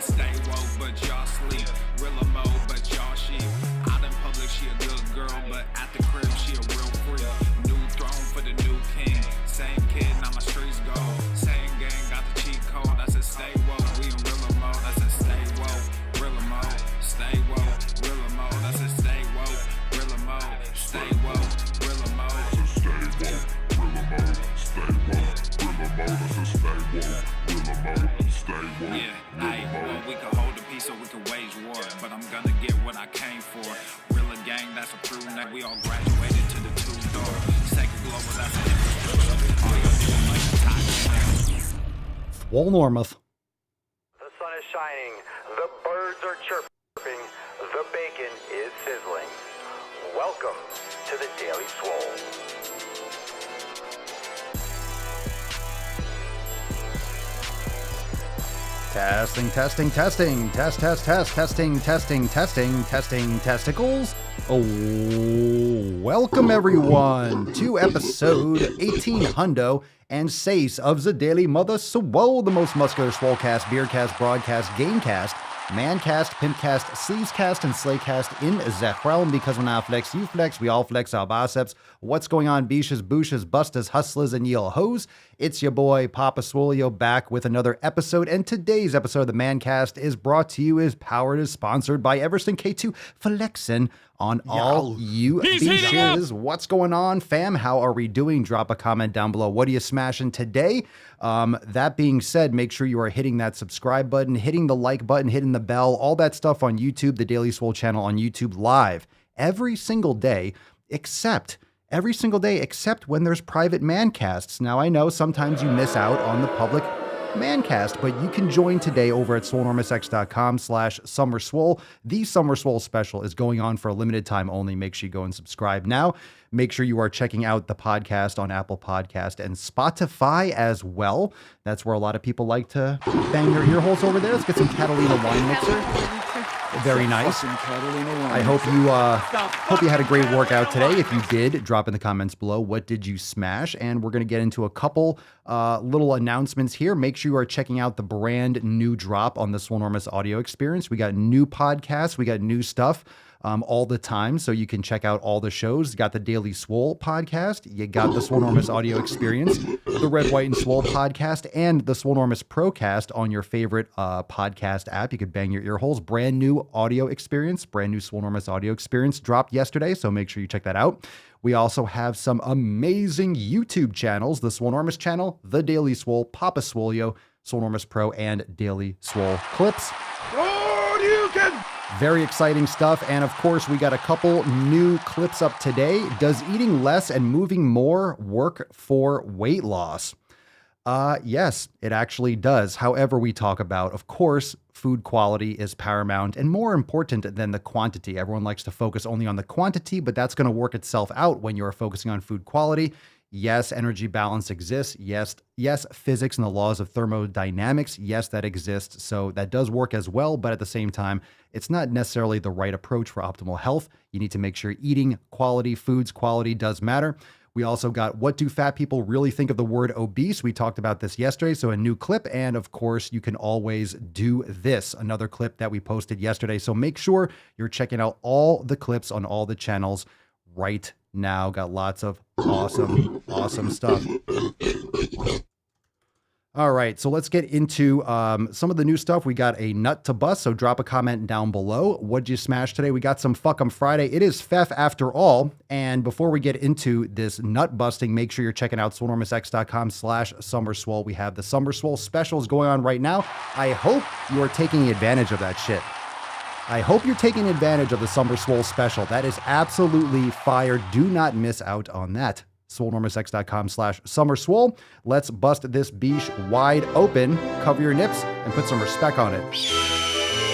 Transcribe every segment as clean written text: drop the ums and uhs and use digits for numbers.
stay woke, but y'all sleep. Real emo, but y'all sheep. Out in public, she a good girl, but at the crib, she a real freak. New throne for the new king. Same kid, now my streets go. Same gang, got the cheat code. I said stay woke, we in real emo. I said stay woke, real emo. Stay woke, real emo. I said stay woke, real emo. Stay woke, real emo. Yeah, well, we can hold the peace or we can wage war, but I'm gonna get what I came for. Real a gang, that's a crew, that we all graduated to the two-door. Second global, that's an infrastructure. All your niggas like the top. Swole Normus. The sun is shining, the birds are chirping, the bacon is sizzling. Welcome to the Daily Swole. Testing, testing, testing, testing, testicles. Oh, welcome everyone to episode 18 hundo and sace of the Daily Mother Swole, the most muscular swolecast, beercast, broadcast, gamecast, mancast, pimpcast, sleazecast, and slaycast in the realm, because when I flex, you flex, we all flex our biceps. What's going on, beaches, booshes, bustas, hustlers, and yell hoes? It's your boy, Papa Swolio, back with another episode, and today's episode of the Mancast is brought to you, is powered, is sponsored by Everston K2 Flexin' on all you beaches. What's going on, fam? How are we doing? Drop a comment down below. What are you smashing today? That being said, make sure you are hitting that subscribe button, hitting the like button, hitting the bell, all that stuff on YouTube, the Daily Swole channel on YouTube live every single day, except when there's private mancasts. Now, I know sometimes you miss out on the public mancast, but you can join today over at swolenormousx.com/SummerSwole. The Summer Swole special is going on for a limited time only. Make sure you go and subscribe now. Make sure you are checking out the podcast on Apple Podcast and Spotify as well. That's where a lot of people like to bang their ear holes over there. Let's get some Catalina wine mixer. Very nice. I hope you had a great workout today. If you did, drop in the comments below. What did you smash? And we're going to get into a couple little announcements here. Make sure you are checking out the brand new drop on the Swolenormous audio experience. We got new podcasts. We got new stuff all the time, so you can check out all the shows. You got the Daily Swole podcast, you got the Swolenormous audio experience, the Red, White, and Swole podcast, and the Swolenormous Procast on your favorite podcast app. You could bang your ear holes. Brand new audio experience, brand new Swolenormous audio experience dropped yesterday, so make sure you check that out. We also have some amazing YouTube channels, the Swolenormous channel, the Daily Swole, Papa Swolio, Swolenormous Pro, and Daily Swole Clips. Very exciting stuff. And of course, we got a couple new clips up today. Does eating less and moving more work for weight loss? Yes, it actually does. However, we talk about, of course, food quality is paramount and more important than the quantity. Everyone likes to focus only on the quantity, but that's going to work itself out when you're focusing on food quality. Yes, energy balance exists. Yes, physics and the laws of thermodynamics. Yes, that exists. So that does work as well. But at the same time, it's not necessarily the right approach for optimal health. You need to make sure eating quality foods, quality does matter. We also got, what do fat people really think of the word obese? We talked about this yesterday. So a new clip. And of course, you can always do this, another clip that we posted yesterday. So make sure you're checking out all the clips on all the channels right now. Got lots of awesome stuff. All right, so let's get into some of the new stuff. We got a nut to bust, so drop a comment down below. What'd you smash today? We got some Fuck 'em Friday. It is Fef after all. And before we get into this nut busting, make sure you're checking out swolenormousx.com/SummerSwole. We have the Summer Swole specials going on right now. I hope you are taking advantage of that shit. I hope you're taking advantage of the Summer Swole special. That is absolutely fire. Do not miss out on that. swolenormousx.com/SummerSwole. Let's bust this beach wide open. Cover your nips and put some respect on it.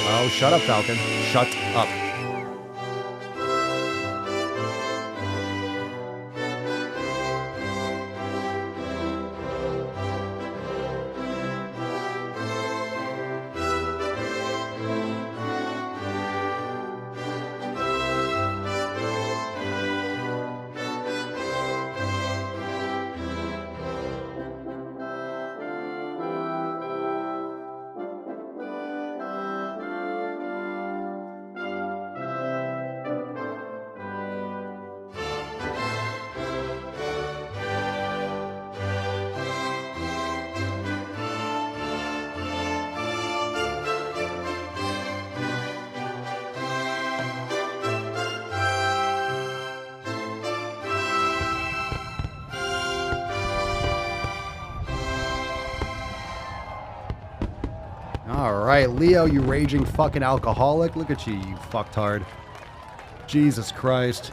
Oh, shut up, Falcon. Shut up. All right, Leo, you raging fucking alcoholic. Look at you, you fucktard. Jesus Christ.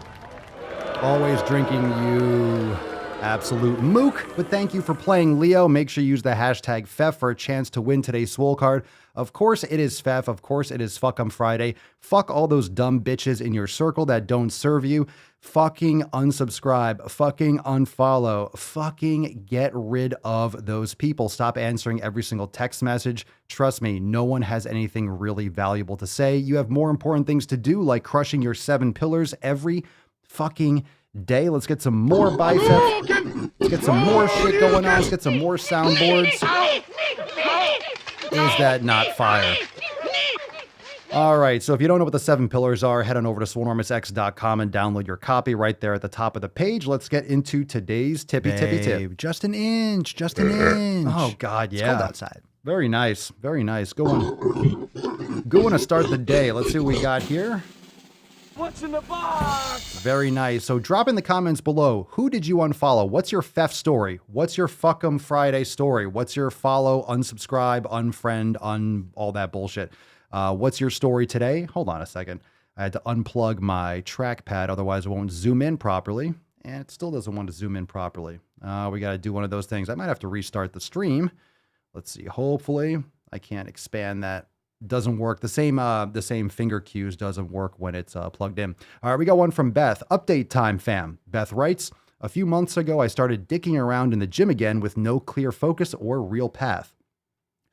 Always drinking, you absolute mook. But thank you for playing, Leo. Make sure you use the hashtag FEF for a chance to win today's Swole card. Of course it is FEF. Of course it is Fuck'em Friday. Fuck all those dumb bitches in your circle that don't serve you. Fucking unsubscribe. Fucking unfollow. Fucking get rid of those people. Stop answering every single text message. Trust me, no one has anything really valuable to say. You have more important things to do, like crushing your 7 pillars every fucking day. Let's get some more biceps. Let's get some more shit going on. Let's get some more soundboards. Is that not fire? All right, so if you don't know what the 7 pillars are, head on over to swolenormousx.com and download your copy right there at the top of the page. Let's get into today's tippy tip. Just an inch. Oh, God, yeah. It's cold outside. Very nice. Very nice. Go on to start the day. Let's see what we got here. What's in the box? Very nice. So drop in the comments below. Who did you unfollow? What's your FEF story? What's your Fuck'em Friday story? What's your follow, unsubscribe, unfriend, all that bullshit? What's your story today? Hold on a second. I had to unplug my trackpad, otherwise it won't zoom in properly. And it still doesn't want to zoom in properly. We got to do one of those things. I might have to restart the stream. Let's see. Hopefully I can't expand that. Doesn't work. The same finger cues doesn't work when it's plugged in. All right, we got one from Beth. Update time, fam. Beth writes, a few months ago, I started dicking around in the gym again with no clear focus or real path.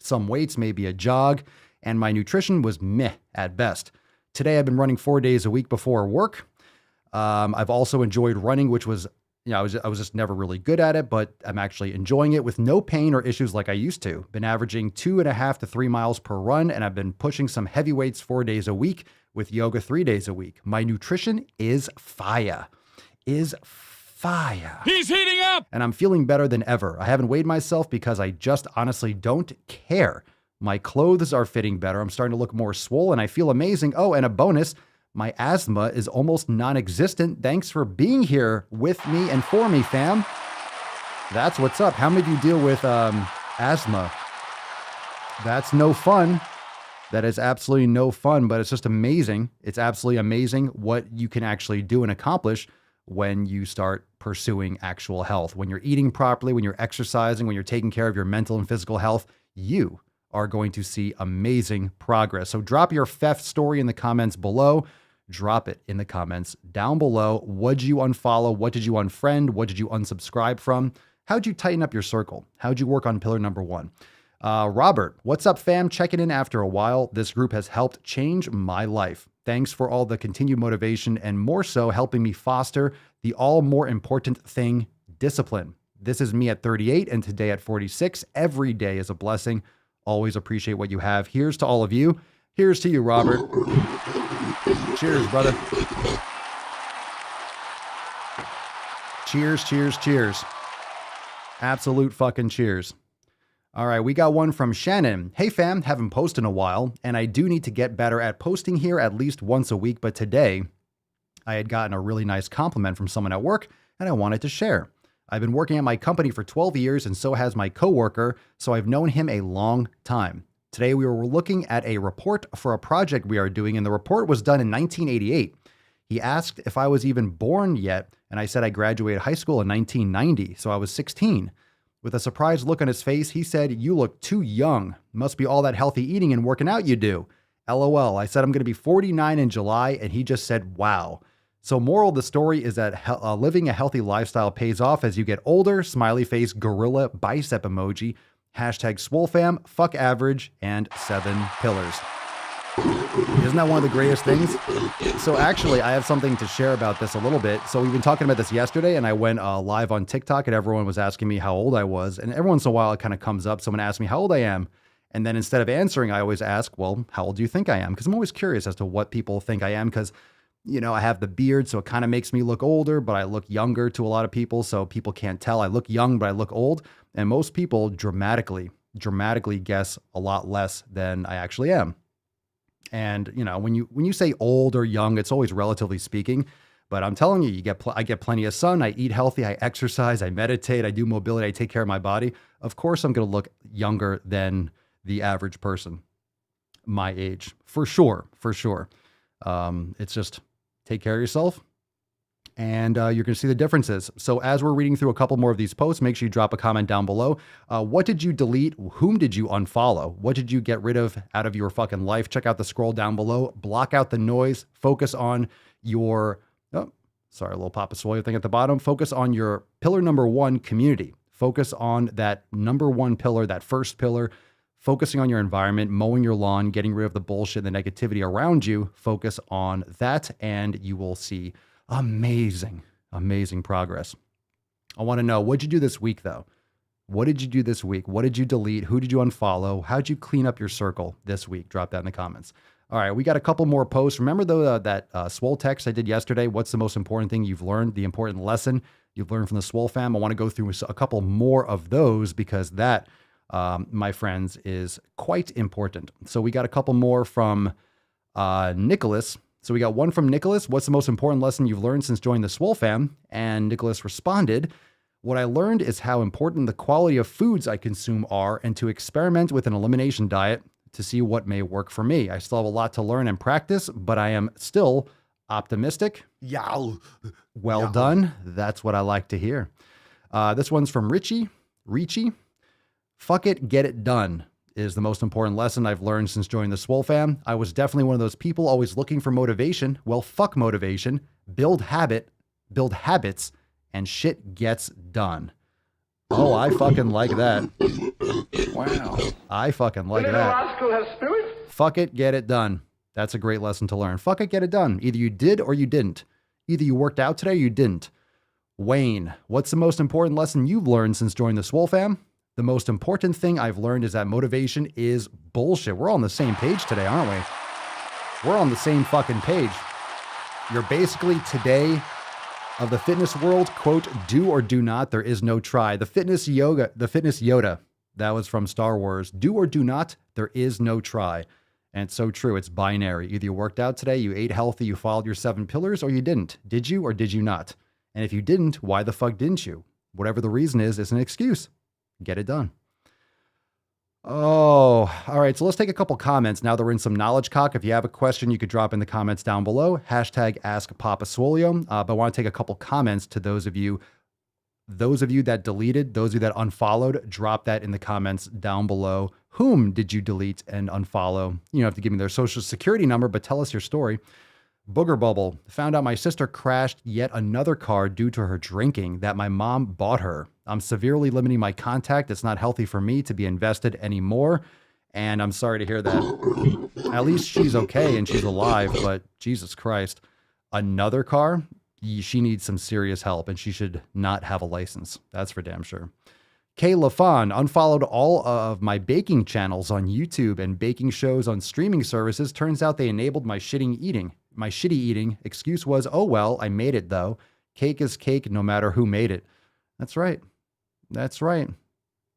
Some weights, maybe a jog, and my nutrition was meh at best. Today, I've been running 4 days a week before work. I've also enjoyed running, which was, I was just never really good at it, but I'm actually enjoying it with no pain or issues like I used to. Been averaging 2.5 to 3 miles per run, and I've been pushing some heavy weights 4 days a week with yoga 3 days a week. My nutrition is fire. He's heating up! And I'm feeling better than ever. I haven't weighed myself because I just honestly don't care. My clothes are fitting better. I'm starting to look more swole, and I feel amazing. Oh, and a bonus, my asthma is almost non-existent. Thanks for being here with me and for me, fam. That's what's up. How many of you deal with asthma? That's no fun. That is absolutely no fun, but it's just amazing. It's absolutely amazing what you can actually do and accomplish when you start pursuing actual health. When you're eating properly, when you're exercising, when you're taking care of your mental and physical health, you are going to see amazing progress. So drop your FEF story in the comments below. Drop it in the comments down below. What did you unfollow? What did you unfriend? What did you unsubscribe from? How'd you tighten up your circle? How'd you work on pillar number 1? Robert, what's up, fam? Checking in after a while. This group has helped change my life. Thanks for all the continued motivation and more so helping me foster the all more important thing, discipline. This is me at 38 and today at 46. Every day is a blessing. Always appreciate what you have. Here's to all of you. Here's to you, Robert. Cheers, brother. Cheers, cheers, cheers. Absolute fucking cheers. All right, we got one from Shannon. Hey fam, haven't posted in a while, and I do need to get better at posting here at least once a week, but today I had gotten a really nice compliment from someone at work, and I wanted to share. I've been working at my company for 12 years, and so has my coworker, so I've known him a long time. Today we were looking at a report for a project we are doing, and the report was done in 1988. He asked if I was even born yet, and I said I graduated high school in 1990, so I was 16. With a surprised look on his face, he said, "You look too young. Must be all that healthy eating and working out you do." LOL. I said I'm going to be 49 in July, and he just said, "Wow." So moral of the story is that living a healthy lifestyle pays off as you get older. Smiley face, gorilla, bicep emoji, hashtag SwoleFam, fuck average, and 7 pillars. Isn't that one of the greatest things? So actually, I have something to share about this a little bit. So we've been talking about this yesterday, and I went live on TikTok, and everyone was asking me how old I was. And every once in a while, it kind of comes up. Someone asks me how old I am. And then instead of answering, I always ask, well, how old do you think I am? Because I'm always curious as to what people think I am, because I have the beard, so it kind of makes me look older, but I look younger to a lot of people, so people can't tell. I look young, but I look old. And most people dramatically guess a lot less than I actually am. And, when you say old or young, it's always relatively speaking. But I'm telling you, I get plenty of sun. I eat healthy. I exercise. I meditate. I do mobility. I take care of my body. Of course, I'm going to look younger than the average person. my age. For sure. For sure. It's just take care of yourself. And you're going to see the differences. So as we're reading through a couple more of these posts, make sure you drop a comment down below. What did you delete? Whom did you unfollow? What did you get rid of out of your fucking life? Check out the scroll down below. Block out the noise. Focus on your, oh, sorry, a little Papa Swole thing at the bottom. Focus on your pillar number 1, community. Focus on that number 1 pillar, that first pillar. Focusing on your environment, mowing your lawn, getting rid of the bullshit and the negativity around you. Focus on that and you will see amazing, amazing progress. I want to know, what'd you do this week though? What did you do this week? What did you delete? Who did you unfollow? How'd you clean up your circle this week? Drop that in the comments. All right, we got a couple more posts. Remember though that Swole text I did yesterday? What's the most important thing you've learned? The important lesson you've learned from the Swole fam? I want to go through a couple more of those because that, my friends, is quite important. So we got a couple more from Nicholas. So we got one from Nicholas. What's the most important lesson you've learned since joining the Swole fam? And Nicholas responded, what I learned is how important the quality of foods I consume are and to experiment with an elimination diet to see what may work for me. I still have a lot to learn and practice, but I am still optimistic. Well done. That's what I like to hear. This one's from Richie. Fuck it, get it done is the most important lesson I've learned since joining the Swole fam. I was definitely one of those people always looking for motivation. Well, fuck motivation. Build habits, and shit gets done. Oh, I fucking like that. Wow. I fucking like that. Fuck it, get it done. That's a great lesson to learn. Fuck it, get it done. Either you did or you didn't. Either you worked out today or you didn't. Wayne, what's the most important lesson you've learned since joining the Swole fam? The most important thing I've learned is that motivation is bullshit. We're all on the same page today, aren't we? We're on the same fucking page. You're basically today of the fitness world, quote, do or do not, there is no try. The fitness Yoda, that was from Star Wars. Do or do not, there is no try. And it's so true. It's binary. Either you worked out today, you ate healthy, you followed your 7 pillars, or you didn't. Did you or did you not? And if you didn't, why the fuck didn't you? Whatever the reason is, it's an excuse. Get it done. Oh, all right. So let's take a couple comments now that we're in some knowledge cock. If you have a question, you could drop in the comments down below. Hashtag Ask Papa Swolio. But I want to take a couple comments to those of you that deleted, those of you that unfollowed. Drop that in the comments down below. Whom did you delete and unfollow? You don't have to give me their social security number, but tell us your story. Booger Bubble, found out my sister crashed yet another car due to her drinking that my mom bought her. I'm severely limiting my contact. It's not healthy for me to be invested anymore. And I'm sorry to hear that. At least she's okay and she's alive, but Jesus Christ, another car? She needs some serious help and she should not have a license. That's for damn sure. Kay LaFon, unfollowed all of my baking channels on YouTube and baking shows on streaming services. Turns out they enabled my shitty eating. Excuse was, oh well, I made it though. Cake is cake no matter who made it. That's right. That's right.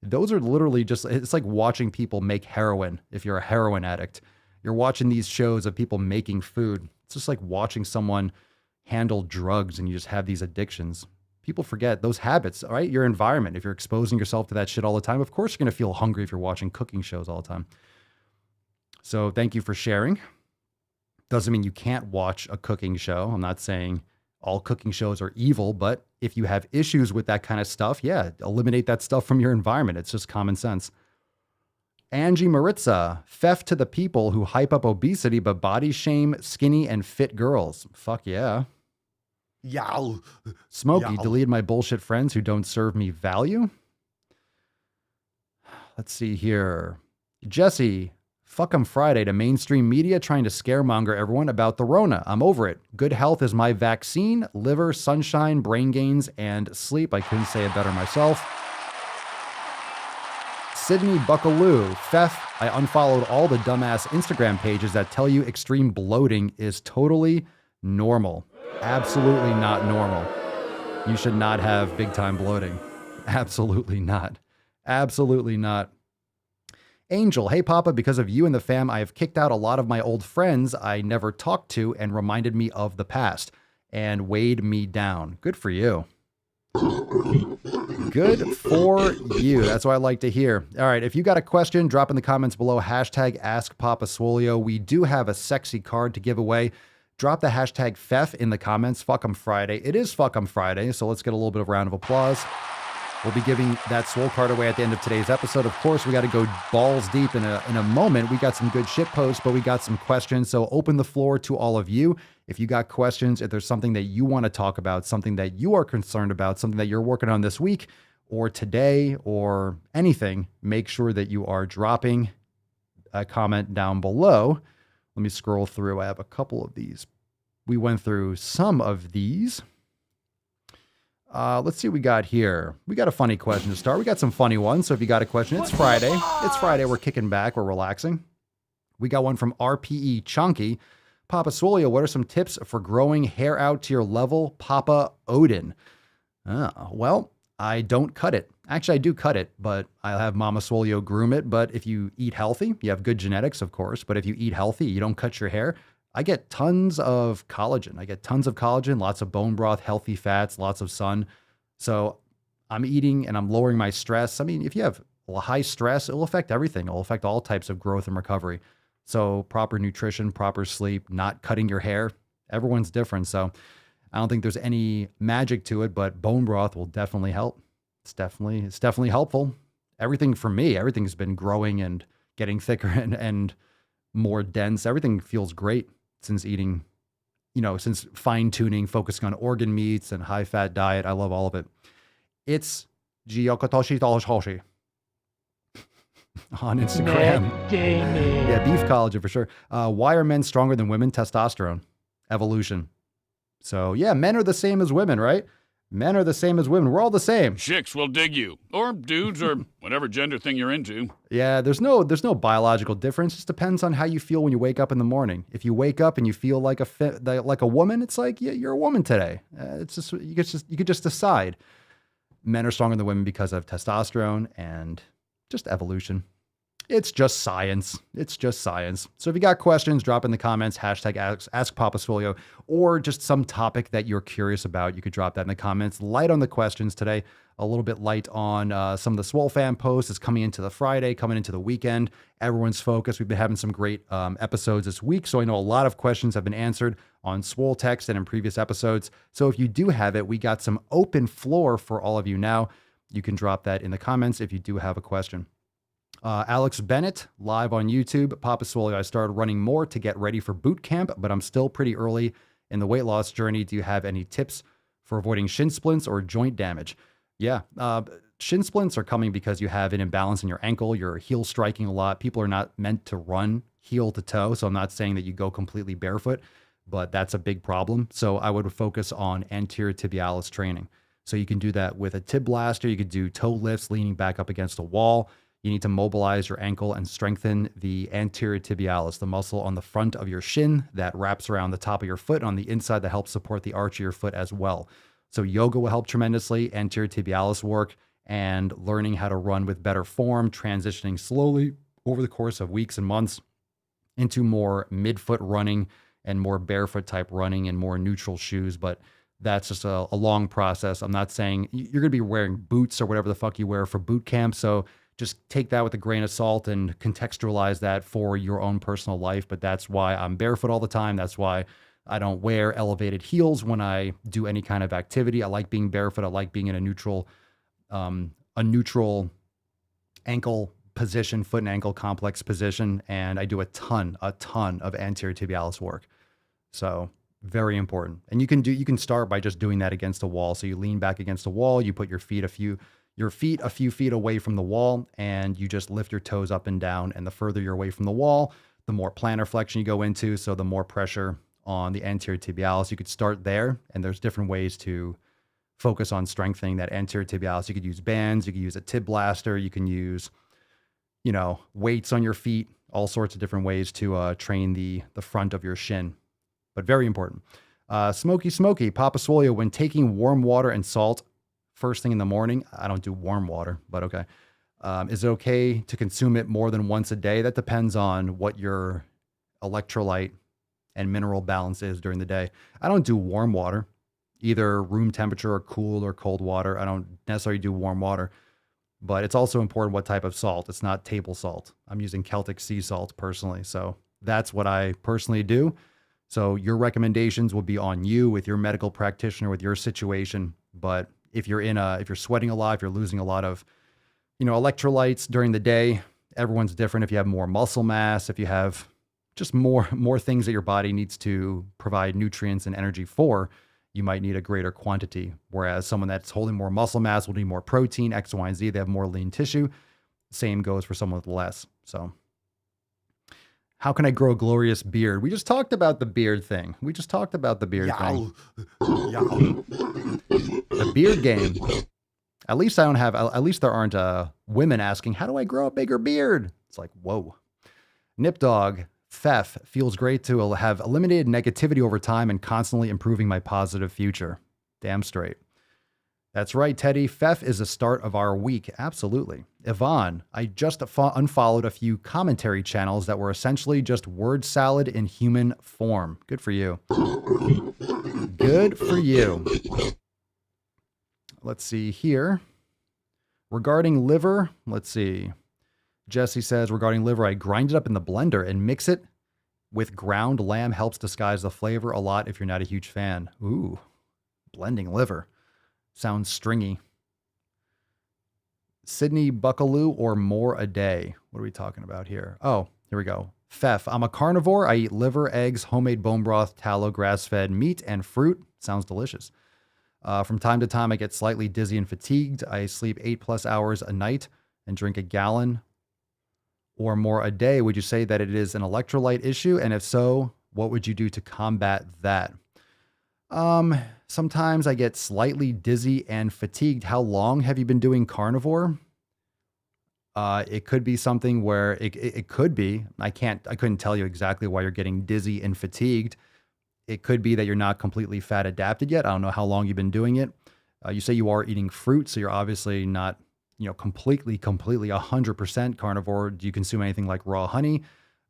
Those are literally just, it's like watching people make heroin. If you're a heroin addict, you're watching these shows of people making food. It's just like watching someone handle drugs and you just have these addictions. People forget those habits, all right? Your environment. If you're exposing yourself to that shit all the time, of course you're going to feel hungry if you're watching cooking shows all the time. So thank you for sharing. Doesn't mean you can't watch a cooking show. I'm not saying all cooking shows are evil, but if you have issues with that kind of stuff, yeah, eliminate that stuff from your environment. It's just common sense. Angie Maritza, theft to the people who hype up obesity but body shame skinny and fit girls. Fuck yeah. Yow. Smokey, deleted my bullshit friends who don't serve me value. Let's see here. Jesse, fuck 'em Friday to mainstream media trying to scaremonger everyone about the Rona. I'm over it. Good health is my vaccine. Liver, sunshine, brain gains, and sleep. I couldn't say it better myself. Sydney Buckaloo. Fef, I unfollowed all the dumbass Instagram pages that tell you extreme bloating is totally normal. Absolutely not normal. You should not have big time bloating. Absolutely not. Absolutely not. Angel, hey Papa, because of you and the fam, I have kicked out a lot of my old friends I never talked to and reminded me of the past and weighed me down. Good for you. Good for you. That's what I like to hear. All right. If you got a question, drop in the comments below. Hashtag Ask Papa Swolio. We do have a sexy card to give away. Drop the hashtag FEF in the comments. Fuck 'em Friday. It is Fuck 'em Friday. So let's get a little bit of round of applause. We'll be giving that Swole card away at the end of today's episode. Of course, we got to go balls deep in a moment. We got some good shit posts, but we got some questions. So open the floor to all of you. If you got questions, if there's something that you want to talk about, something that you are concerned about, something that you're working on this week or today or anything, make sure that you are dropping a comment down below. Let me scroll through. I have a couple of these. We went through some of these. Let's see what we got here. We got a funny question to start. We got some funny ones. So if you got a question, it's Friday. It's Friday. We're kicking back. We're relaxing. We got one from RPE Chunky. Papa Swolio, what are some tips for growing hair out to your level? Papa Odin. Well, I don't cut it. Actually, I do cut it, but I'll have Mama Swolio groom it. But if you eat healthy, you have good genetics, of course. But if you eat healthy, you don't cut your hair. I get tons of collagen. Lots of bone broth, healthy fats, lots of sun. So I'm eating and I'm lowering my stress. I mean, if you have high stress, it'll affect everything. It'll affect all types of growth and recovery. So proper nutrition, proper sleep, not cutting your hair. Everyone's different. So I don't think there's any magic to it, but bone broth will definitely help. It's definitely helpful. Everything for me, everything's been growing and getting thicker and more dense. Everything feels great since eating, since fine tuning, focusing on organ meats and high fat diet. I love all of it. It's Gyokotoshi Toshi on Instagram. Yeah, beef collagen for sure. Why are men stronger than women? Testosterone, evolution. So yeah, men are the same as women, right? Men are the same as women. We're all the same. Chicks will dig you, or dudes, or whatever gender thing you're into. Yeah, there's no biological difference. It just depends on how you feel when you wake up in the morning. If you wake up and you feel like a woman, it's like, yeah, you're a woman today. It's just you could just decide. Men are stronger than women because of testosterone and just evolution. It's just science. So if you got questions, drop in the comments, hashtag ask Papa Swolio, or just some topic that you're curious about. You could drop that in the comments. Light on the questions today, a little bit light on some of the Swole fan posts. It's coming into the Friday, coming into the weekend. Everyone's focused. We've been having some great episodes this week. So I know a lot of questions have been answered on Swole text and in previous episodes. So if you do have it, we got some open floor for all of you now. You can drop that in the comments if you do have a question. Alex Bennett, live on YouTube. Papa Swolio, I started running more to get ready for boot camp, but I'm still pretty early in the weight loss journey. Do you have any tips for avoiding shin splints or joint damage? Yeah, shin splints are coming because you have an imbalance in your ankle. You're heel striking a lot. People are not meant to run heel to toe, so I'm not saying that you go completely barefoot, but that's a big problem. So I would focus on anterior tibialis training. So you can do that with a tib blaster. You could do toe lifts, leaning back up against a wall. You need to mobilize your ankle and strengthen the anterior tibialis, the muscle on the front of your shin that wraps around the top of your foot on the inside that helps support the arch of your foot as well. So yoga will help tremendously, anterior tibialis work, and learning how to run with better form, transitioning slowly over the course of weeks and months into more midfoot running and more barefoot type running and more neutral shoes. But that's just a long process. I'm not saying you're going to be wearing boots or whatever the fuck you wear for boot camp. So just take that with a grain of salt and contextualize that for your own personal life. But that's why I'm barefoot all the time. That's why I don't wear elevated heels when I do any kind of activity. I like being barefoot. I like being in a neutral ankle position, foot and ankle complex position. And I do a ton of anterior tibialis work. So very important. And you can start by just doing that against a wall. So you lean back against a wall, you put your feet a few feet away from the wall, and you just lift your toes up and down. And the further you're away from the wall, the more plantar flexion you go into. So the more pressure on the anterior tibialis. You could start there, and there's different ways to focus on strengthening that anterior tibialis. You could use bands, you could use a tib blaster, you can use, weights on your feet, all sorts of different ways to train the front of your shin. But very important. Smoky, Papa Swolio, when taking warm water and salt first thing in the morning, I don't do warm water, but okay. Is it okay to consume it more than once a day? That depends on what your electrolyte and mineral balance is during the day. I don't do warm water. either room temperature or cool or cold water. I don't necessarily do warm water, but it's also important what type of salt. It's not table salt. I'm using Celtic sea salt personally. So that's what I personally do. So your recommendations will be on you with your medical practitioner, with your situation. But if you're sweating a lot, if you're losing a lot of, electrolytes during the day, everyone's different. If you have more muscle mass, if you have just more things that your body needs to provide nutrients and energy for, you might need a greater quantity. Whereas someone that's holding more muscle mass will need more protein, X, Y, and Z. They have more lean tissue. Same goes for someone with less. So how can I grow a glorious beard? We just talked about the beard thing. Yow. The beard game. At least there aren't women asking, how do I grow a bigger beard? It's like, whoa. Nip Dog, Fef, feels great to have eliminated negativity over time and constantly improving my positive future. Damn straight. That's right, Teddy. Fef is the start of our week. Absolutely. Yvonne, I just unfollowed a few commentary channels that were essentially just word salad in human form. Good for you. Good for you. Let's see here. Regarding liver, let's see. Jesse says, regarding liver, I grind it up in the blender and mix it with ground lamb. Helps disguise the flavor a lot if you're not a huge fan. Ooh, blending liver. Sounds stringy. Sydney Buckaloo or more a day. What are we talking about here? Oh, here we go. Fef, I'm a carnivore. I eat liver, eggs, homemade bone broth, tallow, grass-fed meat, and fruit. Sounds delicious. From time to time, I get slightly dizzy and fatigued. I sleep 8+ hours a night and drink a gallon or more a day. Would you say that it is an electrolyte issue? And if so, what would you do to combat that? Sometimes I get slightly dizzy and fatigued. How long have you been doing carnivore? It could be something where it could be, I couldn't tell you exactly why you're getting dizzy and fatigued. It could be that you're not completely fat adapted yet. I don't know how long you've been doing it. You say you are eating fruit, so you're obviously not, completely 100% carnivore. Do you consume anything like raw honey?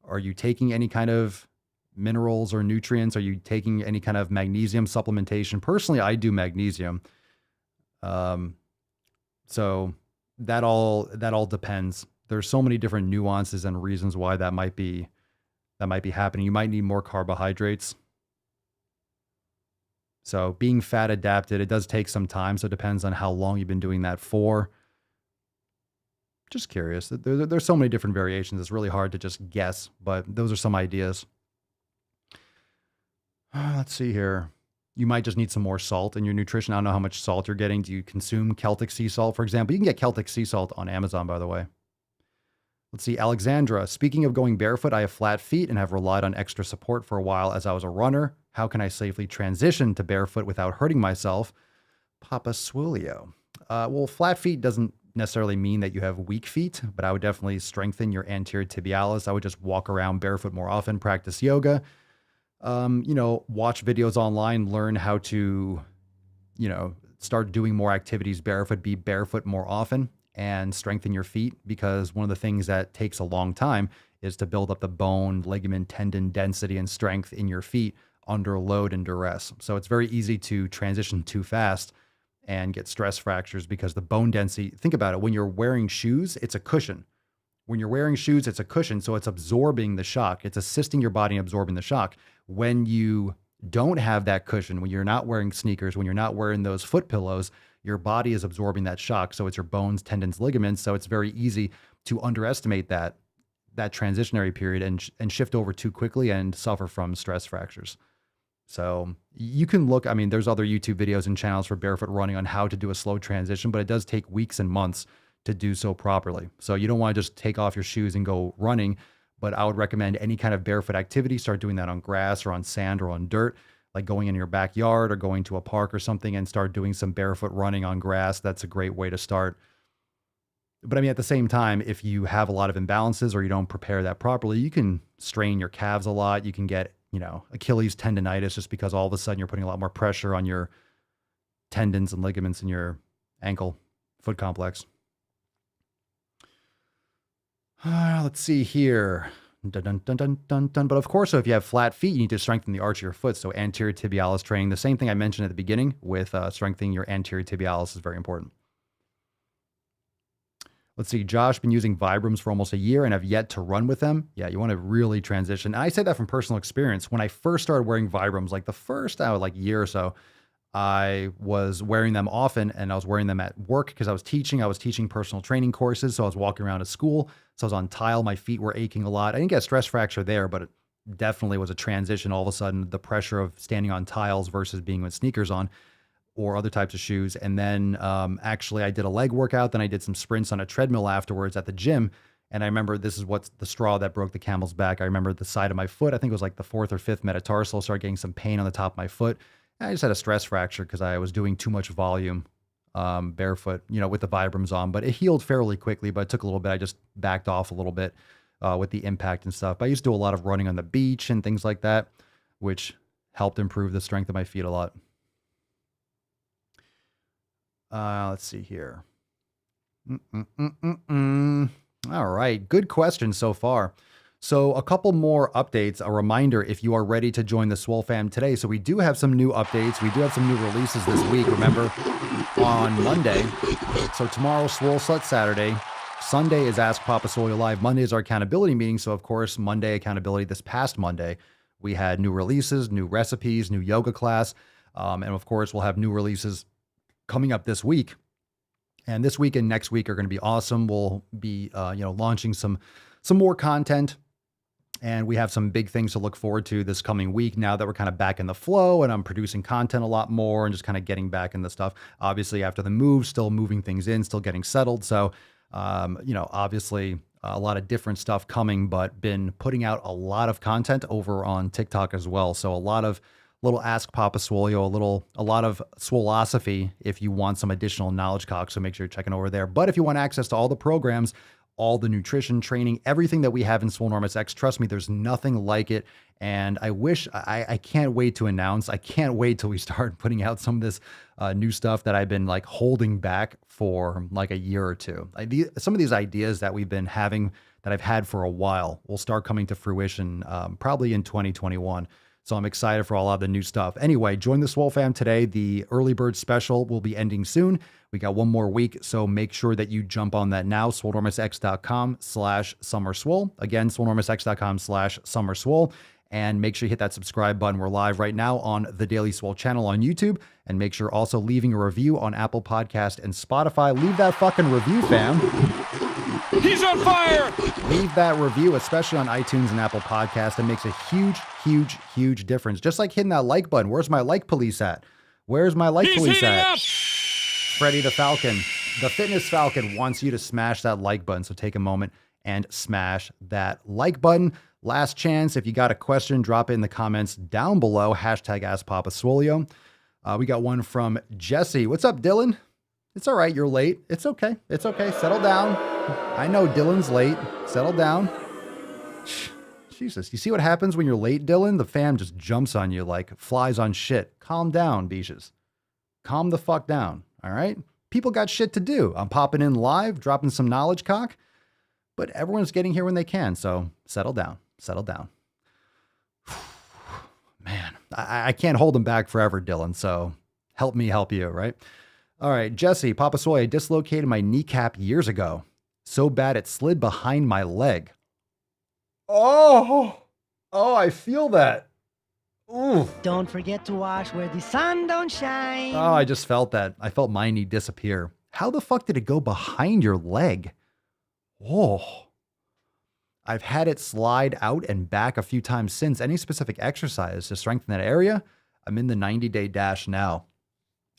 Are you taking any kind of minerals or nutrients? Are you taking any kind of magnesium supplementation? Personally, I do magnesium. So that all depends. There's so many different nuances and reasons why that might be happening. You might need more carbohydrates. So being fat adapted, it does take some time. So it depends on how long you've been doing that for. Just curious. There's so many different variations. It's really hard to just guess, but those are some ideas. Let's see here. You might just need some more salt in your nutrition. I don't know how much salt you're getting. Do you consume Celtic sea salt, for example? You can get Celtic sea salt on Amazon, by the way. Let's see. Alexandra, speaking of going barefoot, I have flat feet and have relied on extra support for a while as I was a runner. How can I safely transition to barefoot without hurting myself? Papa Swolio. Well, flat feet doesn't necessarily mean that you have weak feet, but I would definitely strengthen your anterior tibialis. I would just walk around barefoot more often, practice yoga, watch videos online, learn how to, start doing more activities barefoot, be barefoot more often, and strengthen your feet, because one of the things that takes a long time is to build up the bone, ligament, tendon density, and strength in your feet under load and duress. So it's very easy to transition too fast and get stress fractures because the bone density, think about it, when you're wearing shoes, it's a cushion. When you're wearing shoes, it's a cushion, so it's absorbing the shock. It's assisting your body in absorbing the shock. When you don't have that cushion, when you're not wearing sneakers, when you're not wearing those foot pillows, your body is absorbing that shock. So it's your bones, tendons, ligaments. So it's very easy to underestimate that transitionary period and shift over too quickly and suffer from stress fractures. So you can look, there's other YouTube videos and channels for barefoot running on how to do a slow transition, but it does take weeks and months to do so properly. So you don't want to just take off your shoes and go running, but I would recommend any kind of barefoot activity. Start doing that on grass or on sand or on dirt, like going in your backyard or going to a park or something and start doing some barefoot running on grass. That's a great way to start. But at the same time, if you have a lot of imbalances or you don't prepare that properly, you can strain your calves a lot. You can get, Achilles tendonitis just because all of a sudden you're putting a lot more pressure on your tendons and ligaments in your ankle foot complex. Let's see here. Dun, dun, dun, dun, dun, dun. But of course, so if you have flat feet, you need to strengthen the arch of your foot. So anterior tibialis training, the same thing I mentioned at the beginning with strengthening your anterior tibialis is very important. Let's see, Josh, been using Vibrams for almost a year and have yet to run with them. Yeah, you want to really transition. And I say that from personal experience. When I first started wearing Vibrams, like the first year or so, I was wearing them often, and I was wearing them at work because I was teaching personal training courses. So I was walking around to school. So I was on tile. My feet were aching a lot. I didn't get a stress fracture there, but it definitely was a transition. All of a sudden, the pressure of standing on tiles versus being with sneakers on or other types of shoes. And then actually I did a leg workout. Then I did some sprints on a treadmill afterwards at the gym. And I remember this is what's the straw that broke the camel's back. I remember the side of my foot, I think it was like the 4th or 5th metatarsal, started getting some pain on the top of my foot. And I just had a stress fracture because I was doing too much volume barefoot, with the Vibrams on. But it healed fairly quickly, but it took a little bit. I just backed off a little bit with the impact and stuff. But I used to do a lot of running on the beach and things like that, which helped improve the strength of my feet a lot. Let's see here. All right. Good question so far. So a couple more updates. A reminder, if you are ready to join the Swole fam today. So we do have some new updates. We do have some new releases this week. Remember, on Monday. So tomorrow, Swole Slut Saturday. Sunday is Ask Papa Swole Live. Monday is our accountability meeting. So of course, Monday accountability this past Monday, we had new releases, new recipes, new yoga class. And of course, we'll have new releases coming up this week. And this week and next week are going to be awesome. We'll be, launching some more content, and we have some big things to look forward to this coming week now that we're kind of back in the flow and I'm producing content a lot more and just kind of getting back in the stuff. Obviously after the move, still moving things in, still getting settled. So, obviously a lot of different stuff coming, but been putting out a lot of content over on TikTok as well. So a lot of little Ask Papa Swolio, a lot of Swolosophy if you want some additional knowledge cock. So make sure you're checking over there. But if you want access to all the programs, all the nutrition training, everything that we have in Swolenormous X, trust me, there's nothing like it. And I can't wait to announce, I can't wait till we start putting out some of this new stuff that I've been like holding back for like a year or two. Some of these ideas that we've been having that I've had for a while will start coming to fruition probably in 2021. So I'm excited for all of the new stuff. Anyway, join the Swole fam today. The early bird special will be ending soon. We got one more week, so make sure that you jump on that now. Swolenormousx.com/SummerSwole. Again, Swolenormousx.com/SummerSwole. And make sure you hit that subscribe button. We're live right now on the Daily Swole channel on YouTube. And make sure also leaving a review on Apple Podcast and Spotify. Leave that fucking review, fam. He's on fire! Leave that review, especially on iTunes and Apple Podcast. It makes a huge, huge, huge difference. Just like hitting that like button. Where's my like police at? Where's my like police at? Up. Freddy the Falcon, the Fitness Falcon, wants you to smash that like button. So take a moment and smash that like button. Last chance. If you got a question, drop it in the comments down below. Hashtag AskPapaSwolio. We got one from Jesse. What's up, Dylan? It's all right. You're late. It's okay. It's okay. Settle down. I know Dylan's late. Settle down. Jesus. You see what happens when you're late, Dylan? The fam just jumps on you like flies on shit. Calm down, Beaches. Calm the fuck down. All right? People got shit to do. I'm popping in live, dropping some knowledge cock, but everyone's getting here when they can. So settle down. Settle down. Man, I can't hold them back forever, Dylan. So help me help you, right? All right, Jesse, Papa Soy, I dislocated my kneecap years ago. So bad it slid behind my leg. Oh, I feel that. Ooh. Don't forget to wash where the sun don't shine. Oh, I just felt that. I felt my knee disappear. How the fuck did it go behind your leg? Oh. I've had it slide out and back a few times since. Any specific exercise to strengthen that area? I'm in the 90-day dash now.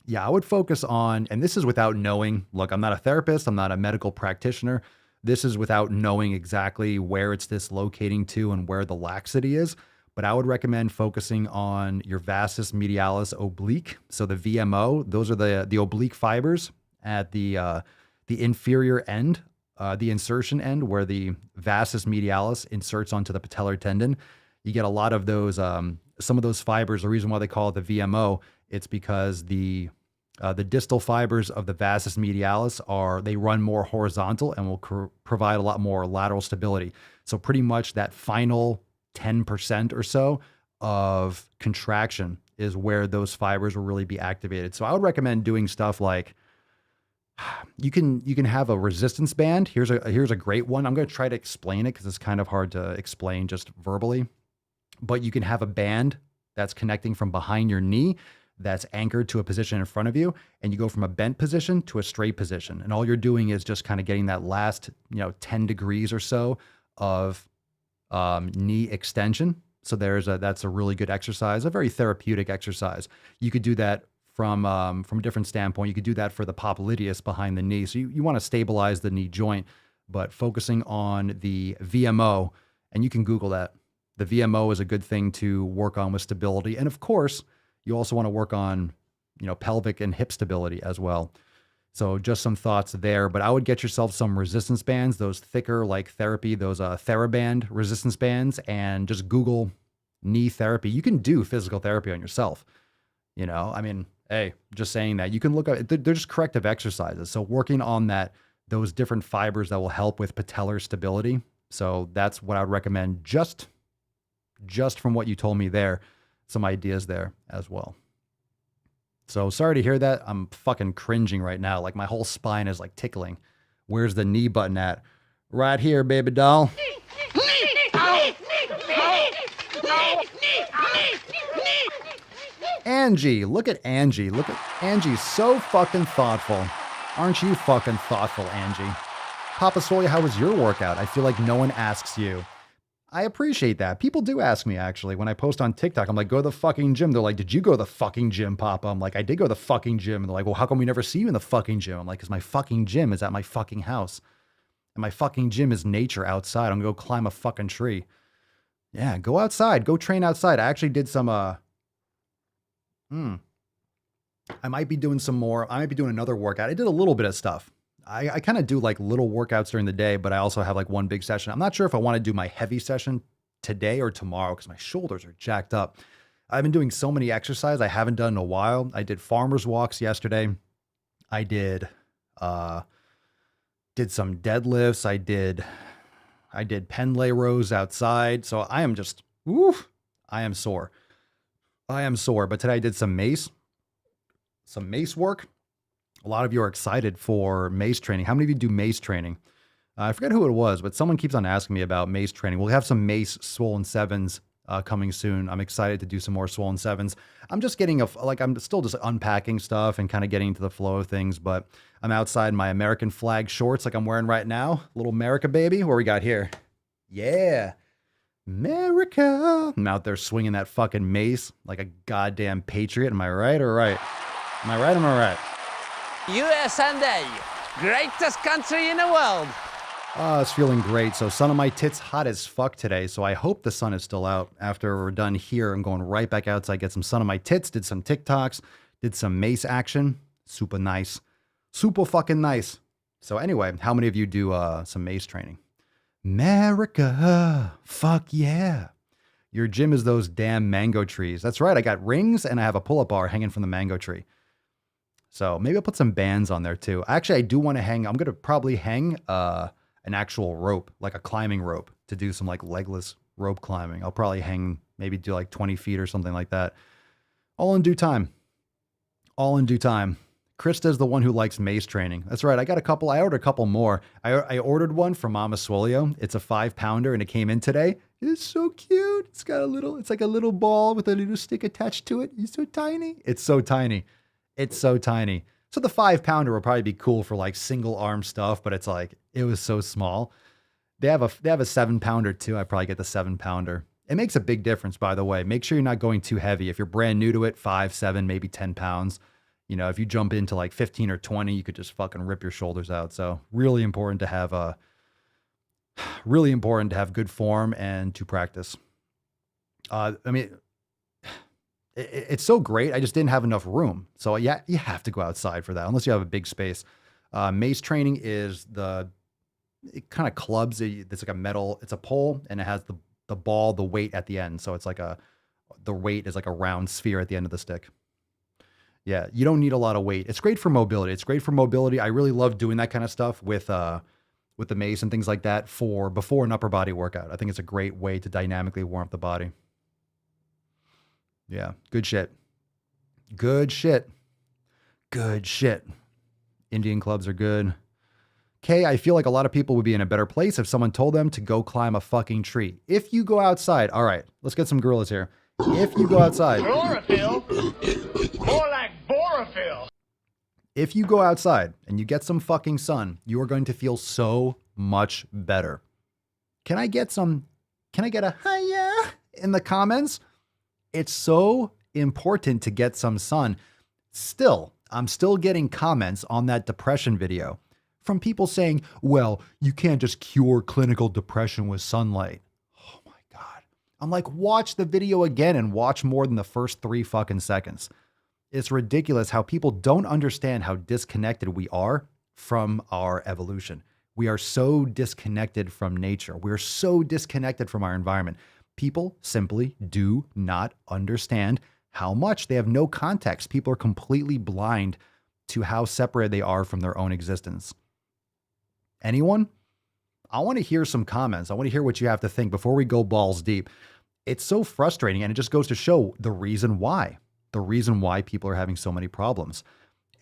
Yeah, I would focus on, and this is without knowing, look, I'm not a therapist, I'm not a medical practitioner. This is without knowing exactly where it's dislocating to and where the laxity is. But I would recommend focusing on your vastus medialis oblique. So the VMO, those are the oblique fibers at the inferior end, the insertion end where the vastus medialis inserts onto the patellar tendon. You get a lot of those, some of those fibers. The reason why they call it the VMO, it's because the The distal fibers of the vastus medialis they run more horizontal and will provide a lot more lateral stability. So pretty much that final 10% or so of contraction is where those fibers will really be activated. So I would recommend doing stuff like you can have a resistance band. Here's a great one. I'm going to try to explain it because it's kind of hard to explain just verbally. But you can have a band that's connecting from behind your knee that's anchored to a position in front of you, and you go from a bent position to a straight position. And all you're doing is just kind of getting that last, 10 degrees or so of knee extension. So that's a really good exercise, a very therapeutic exercise. You could do that from a different standpoint. You could do that for the popliteus behind the knee. So you want to stabilize the knee joint, but focusing on the VMO, and you can Google that. The VMO is a good thing to work on with stability. And of course, you also want to work on, pelvic and hip stability as well. So just some thoughts there, but I would get yourself some resistance bands, those thicker like therapy, those TheraBand resistance bands, and just Google knee therapy. You can do physical therapy on yourself. Hey, just saying that. You can look at, they're just corrective exercises. So working on those different fibers that will help with patellar stability. So that's what I would recommend just from what you told me there. Some ideas there as well. So sorry to hear that. I'm fucking cringing right now. Like my whole spine is like tickling. Where's the knee button at? Right here, baby doll. Angie, look at Angie. Look at Angie, so fucking thoughtful. Aren't you fucking thoughtful, Angie? Papa Swole, how was your workout? I feel like no one asks you. I appreciate that. People do ask me, actually, when I post on TikTok. I'm like, go to the fucking gym. They're like, did you go to the fucking gym, Papa? I'm like, I did go to the fucking gym. And they're like, well, how come we never see you in the fucking gym? I'm like, because my fucking gym is at my fucking house. And my fucking gym is nature outside. I'm going to go climb a fucking tree. Yeah, go outside. Go train outside. I actually did some, I might be doing some more. I might be doing another workout. I did a little bit of stuff. I kind of do like little workouts during the day, but I also have like one big session. I'm not sure if I want to do my heavy session today or tomorrow because my shoulders are jacked up. I've been doing so many exercises I haven't done in a while. I did farmer's walks yesterday. I did some deadlifts. I did pen lay rows outside. So I am just, I am sore. But today I did some mace work. A lot of you are excited for mace training. How many of you do mace training? I forget who it was, but someone keeps on asking me about mace training. We'll have some mace swollen sevens coming soon. I'm excited to do some more swollen sevens. I'm just I'm still just unpacking stuff and kind of getting into the flow of things, but I'm outside my American flag shorts like I'm wearing right now. Little America, baby. What we got here? Yeah. America. I'm out there swinging that fucking mace like a goddamn patriot. Am I right or right? Am I right? USA, greatest country in the world. It's feeling great. So sun on my tits, hot as fuck today. So I hope the sun is still out after we're done here. I'm going right back outside, get some sun on my tits, did some TikToks, did some mace action. Super nice. Super fucking nice. So anyway, how many of you do some mace training? America, fuck yeah. Your gym is those damn mango trees. That's right. I got rings and I have a pull-up bar hanging from the mango tree. So maybe I'll put some bands on there too. Actually, I do want to hang, I'm going to probably hang an actual rope, like a climbing rope to do some like legless rope climbing. I'll probably maybe do like 20 feet or something like that. All in due time. Krista's the one who likes mace training. That's right. I ordered a couple more. I ordered one from Mama Swolio. It's a 5-pounder and it came in today. It's so cute. It's like a little ball with a little stick attached to it. It's so tiny. So the 5-pounder will probably be cool for like single arm stuff, but it was so small. They have a 7-pounder too. I probably get the 7-pounder. It makes a big difference, by the way. Make sure you're not going too heavy. If you're brand new to it, 5, 7, maybe 10 pounds. If you jump into like 15 or 20, you could just fucking rip your shoulders out. So really important to have good form and to practice. It's so great. I just didn't have enough room. So yeah, you have to go outside for that unless you have a big space. Mace training is it kind of clubs. It's like a metal, it's a pole and it has the ball, the weight at the end. So it's like the weight is like a round sphere at the end of the stick. Yeah, you don't need a lot of weight. It's great for mobility. It's great for mobility. I really love doing that kind of stuff with the mace and things like that for before an upper body workout. I think it's a great way to dynamically warm up the body. Yeah, good shit. Good shit. Good shit. Indian clubs are good. Kay, I feel like a lot of people would be in a better place if someone told them to go climb a fucking tree. If you go outside, all right, let's get some gorillas here. If you go outside. Chlorophyll? More like borophyll. If you go outside and you get some fucking sun, you are going to feel so much better. Can I get a hiya in the comments? It's so important to get some sun. Still, I'm still getting comments on that depression video from people saying, well, you can't just cure clinical depression with sunlight. Oh my God. I'm like, watch the video again and watch more than the first 3 fucking seconds. It's ridiculous how people don't understand how disconnected we are from our evolution. We are so disconnected from nature. We're so disconnected from our environment. People simply do not understand how much. They have no context. People are completely blind to how separate they are from their own existence. Anyone? I want to hear some comments. I want to hear what you have to think before we go balls deep. It's so frustrating, and it just goes to show the reason why people are having so many problems.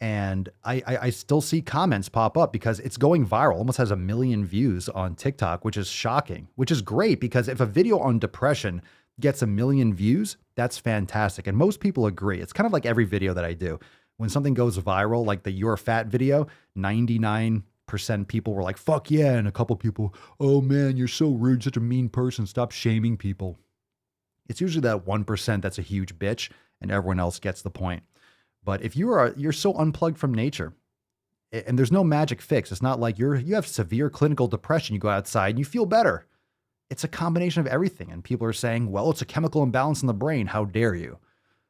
And I still see comments pop up because it's going viral. Almost has 1 million views on TikTok, which is shocking, which is great because if a video on depression gets 1 million views, that's fantastic. And most people agree. It's kind of like every video that I do. When something goes viral, like the You're Fat video, 99% people were like, fuck yeah. And a couple people, oh man, you're so rude, such a mean person. Stop shaming people. It's usually that 1% that's a huge bitch and everyone else gets the point. But if you're so unplugged from nature and there's no magic fix, it's not like you have severe clinical depression, you go outside and you feel better. It's a combination of everything. And people are saying, well, it's a chemical imbalance in the brain. How dare you?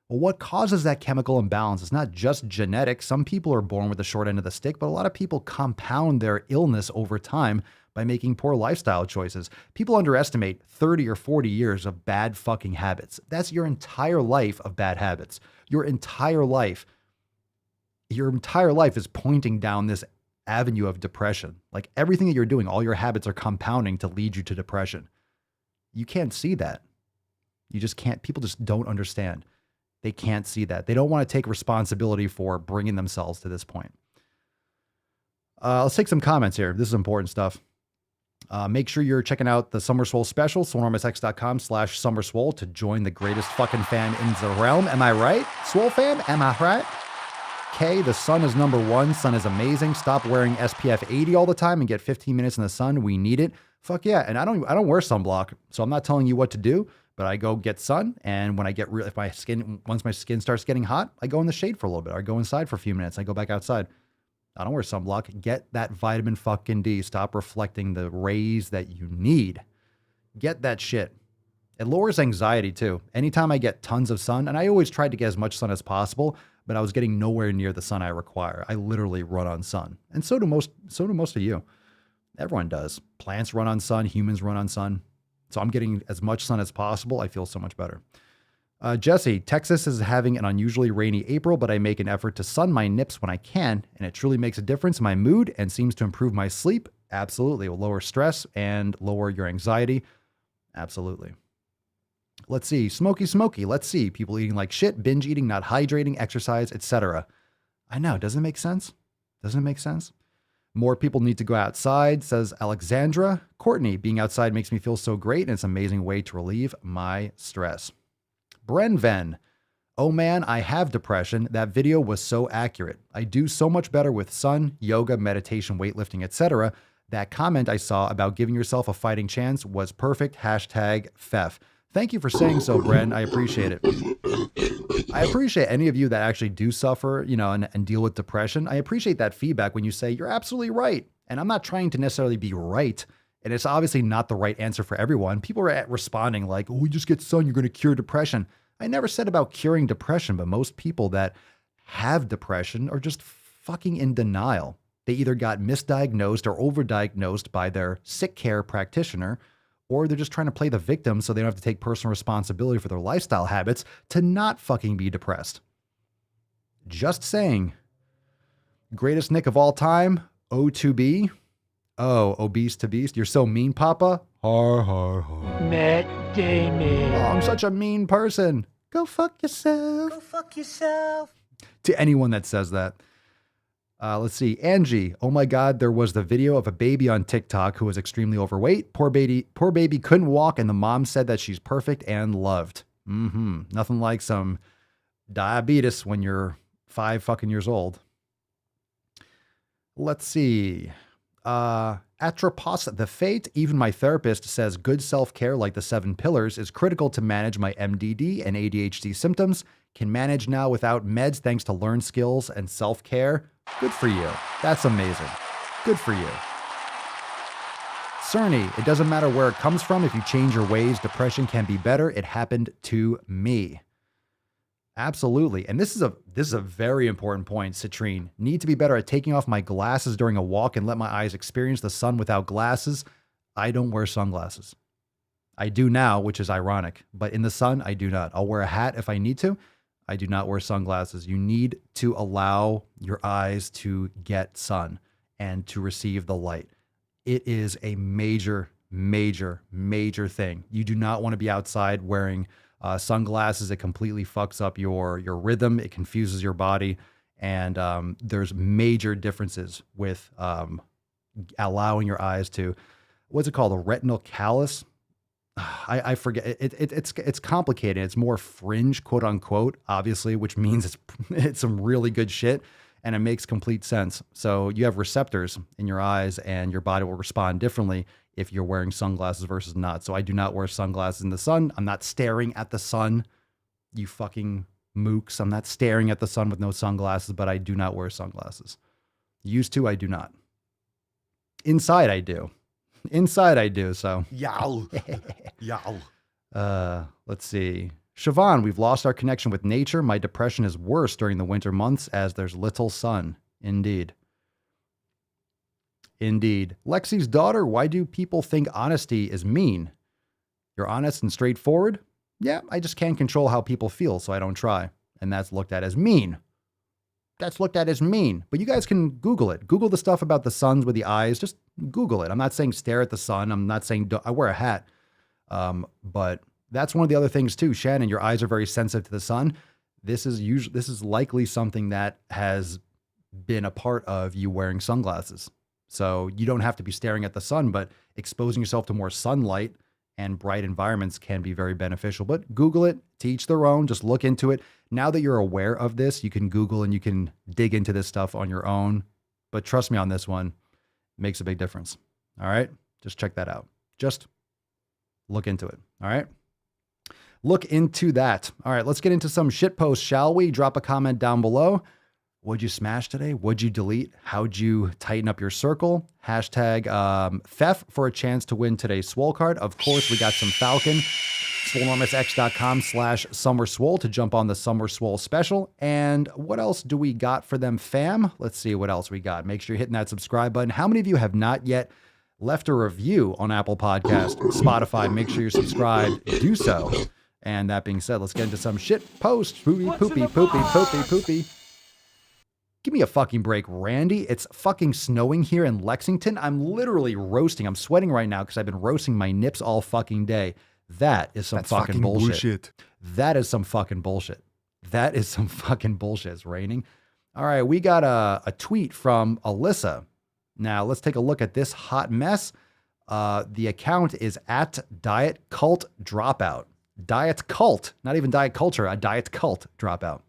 Well, what causes that chemical imbalance? It's not just genetic. Some people are born with the short end of the stick, but a lot of people compound their illness over time by making poor lifestyle choices. People underestimate 30 or 40 years of bad fucking habits. That's your entire life of bad habits. Your entire life is pointing down this avenue of depression. Like everything that you're doing, all your habits are compounding to lead you to depression. You can't see that. You just can't. People just don't understand. They can't see that. They don't want to take responsibility for bringing themselves to this point. Let's take some comments here. This is important stuff. Make sure you're checking out the Summer Swole special, swolenormousx.com/SummerSwole to join the greatest fucking fan in the realm. Am I right? Swole fam? Am I right? K, the sun is number one. Sun is amazing. Stop wearing SPF 80 all the time and get 15 minutes in the sun. We need it. Fuck yeah. And I don't wear sunblock, so I'm not telling you what to do, but I go get sun. And when I get once my skin starts getting hot, I go in the shade for a little bit. Or I go inside for a few minutes. I go back outside. I don't wear sunblock. Get that vitamin fucking D. Stop reflecting the rays that you need. Get that shit. It lowers anxiety too. Anytime I get tons of sun, and I always tried to get as much sun as possible, but I was getting nowhere near the sun I require. I literally run on sun. And so do most of you. Everyone does. Plants run on sun, humans run on sun. So I'm getting as much sun as possible. I feel so much better. Jesse, Texas is having an unusually rainy April, but I make an effort to sun my nips when I can, and it truly makes a difference in my mood and seems to improve my sleep. Absolutely. It will lower stress and lower your anxiety. Absolutely. Let's see. Smoky. Let's see. People eating like shit, binge eating, not hydrating, exercise, etc. I know. Doesn't it make sense? Doesn't it make sense? More people need to go outside, says Alexandra. Courtney, being outside makes me feel so great, and it's an amazing way to relieve my stress. Brenven, oh man, I have depression. That video was so accurate. I do so much better with sun, yoga, meditation, weightlifting, etc. That comment I saw about giving yourself a fighting chance was perfect. #Fef. Thank you for saying so, Bren. I appreciate it. I appreciate any of you that actually do suffer, and deal with depression. I appreciate that feedback when you say you're absolutely right. And I'm not trying to necessarily be right. And it's obviously not the right answer for everyone. People are responding like, oh, we just get sun, you're going to cure depression. I never said about curing depression, but most people that have depression are just fucking in denial. They either got misdiagnosed or overdiagnosed by their sick care practitioner, or they're just trying to play the victim so they don't have to take personal responsibility for their lifestyle habits to not fucking be depressed. Just saying. Greatest Nick of all time, O2B. Oh, obese to beast. You're so mean, Papa. Har, har, har. Matt Damon. Oh, I'm such a mean person. Go fuck yourself. Go fuck yourself. To anyone that says that. Let's see. Angie. Oh my God. There was the video of a baby on TikTok who was extremely overweight. Poor baby couldn't walk. And the mom said that she's perfect and loved. Nothing like some diabetes when you're 5 fucking years old. Let's see. Atropos the Fate. Even my therapist says good self-care like the 7 pillars is critical to manage my MDD and ADHD symptoms. Can manage now without meds thanks to learned skills and self-care. Good for you. That's amazing. Good for you. Cerny, it doesn't matter where it comes from. If you change your ways, depression can be better. It happened to me. Absolutely. And this is a very important point, Citrine. Need to be better at taking off my glasses during a walk and let my eyes experience the sun without glasses. I don't wear sunglasses. I do now, which is ironic, but in the sun, I do not. I'll wear a hat if I need to. I do not wear sunglasses. You need to allow your eyes to get sun and to receive the light. It is a major, major, major thing. You do not want to be outside wearing sunglasses. It completely fucks up your rhythm. It confuses your body. And there's major differences with allowing your eyes to, what's it called? A retinal callus. I forget. It's complicated. It's more fringe, quote unquote, obviously, which means it's some really good shit. And it makes complete sense. So you have receptors in your eyes and your body will respond differently if you're wearing sunglasses versus not. So I do not wear sunglasses in the sun. I'm not staring at the sun, you fucking mooks. I'm not staring at the sun with no sunglasses, but I do not wear sunglasses. Used to, I do not. Inside, I do. Inside, I do, so. Yow. Yow. Let's see. Siobhan, we've lost our connection with nature. My depression is worse during the winter months as there's little sun. Indeed. Indeed. Lexi's daughter, why do people think honesty is mean? You're honest and straightforward? Yeah, I just can't control how people feel, so I don't try. And that's looked at as mean. That's looked at as mean. But you guys can Google it. Google the stuff about the suns with the eyes. Just Google it. I'm not saying stare at the sun. I'm not saying I wear a hat. But that's one of the other things too. Shannon, your eyes are very sensitive to the sun. This is likely something that has been a part of you wearing sunglasses. So you don't have to be staring at the sun, but exposing yourself to more sunlight and bright environments can be very beneficial. But Google it, to each their own, just look into it. Now that you're aware of this, you can Google and you can dig into this stuff on your own. But trust me on this one, it makes a big difference. All right? Just check that out. Just look into it. All right? Look into that. All right, let's get into some shit posts, shall we? Drop a comment down below. What'd you smash today? What'd you delete? How'd you tighten up your circle? Hashtag Theft for a chance to win today's Swole card. Of course, we got some Falcon. SwoleNormousX.com/SummerSwole to jump on the Summer Swole special. And what else do we got for them, fam? Let's see what else we got. Make sure you're hitting that subscribe button. How many of you have not yet left a review on Apple Podcast, Spotify? Make sure you're subscribed. Do so. And that being said, let's get into some shit posts. Poopy. Give me a fucking break, Randy. It's fucking snowing here in Lexington. I'm literally roasting. I'm sweating right now because I've been roasting my nips all fucking day. That's some fucking bullshit. That is some fucking bullshit. That is some fucking bullshit. It's raining. All right, we got a tweet from Alyssa. Now, let's take a look at this hot mess. The account is at Diet Cult Dropout. Diet Cult, not even Diet Culture, a Diet Cult Dropout.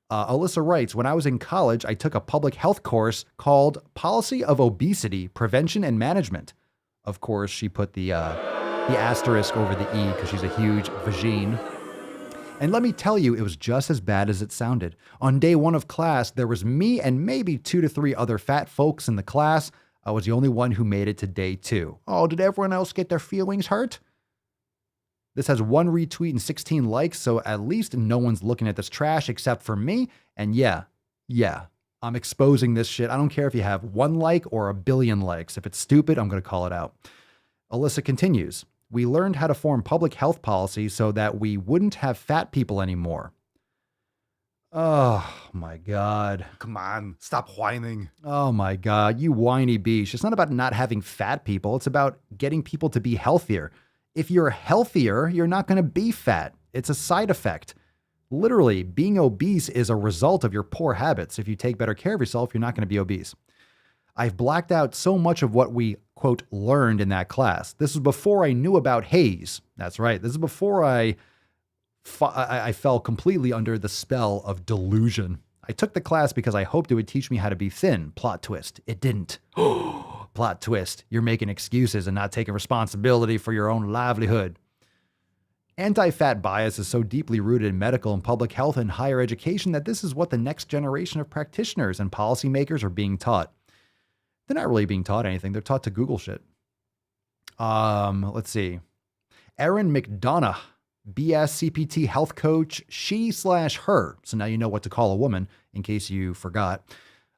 Alyssa writes, when I was in college, I took a public health course called Policy of Obesity, Prevention and Management. Of course, she put the asterisk over the E because she's a huge vagine. And let me tell you, it was just as bad as it sounded. On day one of class, there was me and maybe 2 to 3 other fat folks in the class. I was the only one who made it to day 2. Oh, did everyone else get their feelings hurt? This has 1 retweet and 16 likes, so at least no one's looking at this trash except for me. And yeah, I'm exposing this shit. I don't care if you have 1 like or 1 billion likes. If it's stupid, I'm going to call it out. Alyssa continues. We learned how to form public health policy so that we wouldn't have fat people anymore. Oh my God. Come on, stop whining. Oh my God, you whiny beast. It's not about not having fat people. It's about getting people to be healthier. If you're healthier, you're not going to be fat. It's a side effect. Literally, being obese is a result of your poor habits. If you take better care of yourself, you're not going to be obese. I've blacked out so much of what we, quote, learned in that class. This was before I knew about Hayes. That's right. This is before I fell completely under the spell of delusion. I took the class because I hoped it would teach me how to be thin. Plot twist. It didn't. Plot twist. You're making excuses and not taking responsibility for your own livelihood. Anti-fat bias is so deeply rooted in medical and public health and higher education that this is what the next generation of practitioners and policymakers are being taught. They're not really being taught anything. They're taught to Google shit. Let's see. Erin McDonough, BS CPT health coach, she/her. So now you know what to call a woman in case you forgot.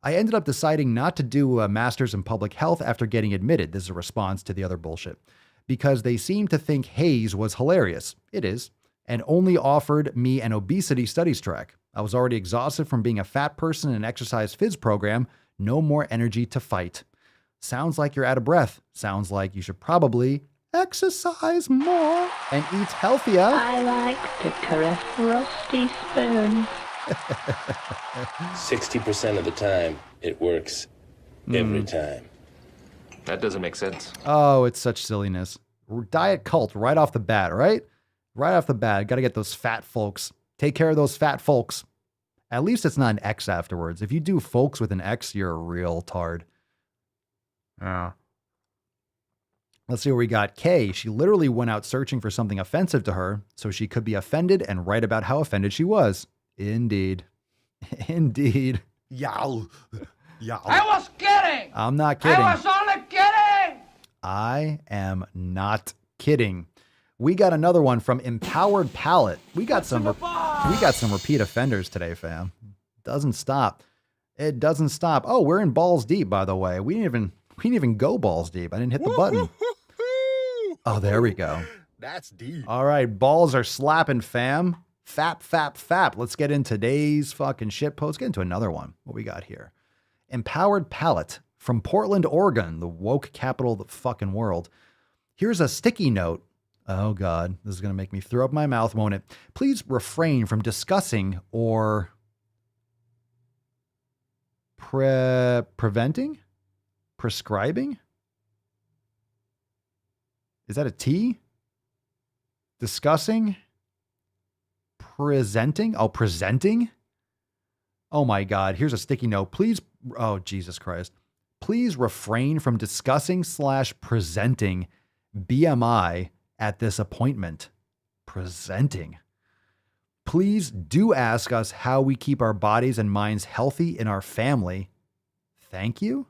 I ended up deciding not to do a master's in public health after getting admitted. This is a response to the other bullshit. Because they seemed to think Hayes was hilarious. It is. And only offered me an obesity studies track. I was already exhausted from being a fat person in an exercise phys program. No more energy to fight. Sounds like you're out of breath. Sounds like you should probably exercise more and eat healthier. I like to caress rusty spoons. 60% of the time, it works every time. That doesn't make sense. Oh, it's such silliness. Diet cult right off the bat, right? Right off the bat. Got to get those fat folks. Take care of those fat folks. At least it's not an X afterwards. If you do folks with an X, you're a real tard. Yeah. Let's see what we got. Kay, she literally went out searching for something offensive to her so she could be offended and write about how offended she was. Indeed. Indeed. Yow. Yow. I was kidding! I'm not kidding. I was only kidding! I am not kidding. We got another one from Empowered Palate. We got some repeat offenders today, fam. Doesn't stop. It doesn't stop. Oh, we're in balls deep, by the way. We didn't even go balls deep. I didn't hit the button. Oh, there we go. That's deep. All right, balls are slapping, fam. Fap. Let's get in today's fucking shit post. Get into another one. What we got here? Empowered Palate from Portland, Oregon, the woke capital of the fucking world. Here's a sticky note. Oh, God. This is going to make me throw up my mouth, won't it? Please refrain from discussing or preventing? Prescribing? Is that a T? Discussing? Presenting? Oh, presenting? Oh, my God. Here's a sticky note. Please. Oh, Jesus Christ. Please refrain from discussing/presenting BMI at this appointment. Presenting. Please do ask us how we keep our bodies and minds healthy in our family. Thank you.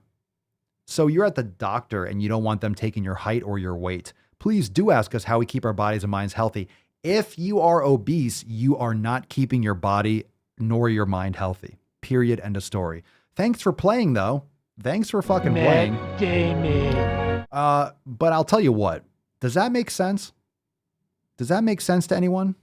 So you're at the doctor and you don't want them taking your height or your weight. Please do ask us how we keep our bodies and minds healthy. If you are obese, you are not keeping your body nor your mind healthy. Period. End of story. Thanks for playing, though. Thanks for fucking playing. But I'll tell you what. Does that make sense? Does that make sense to anyone?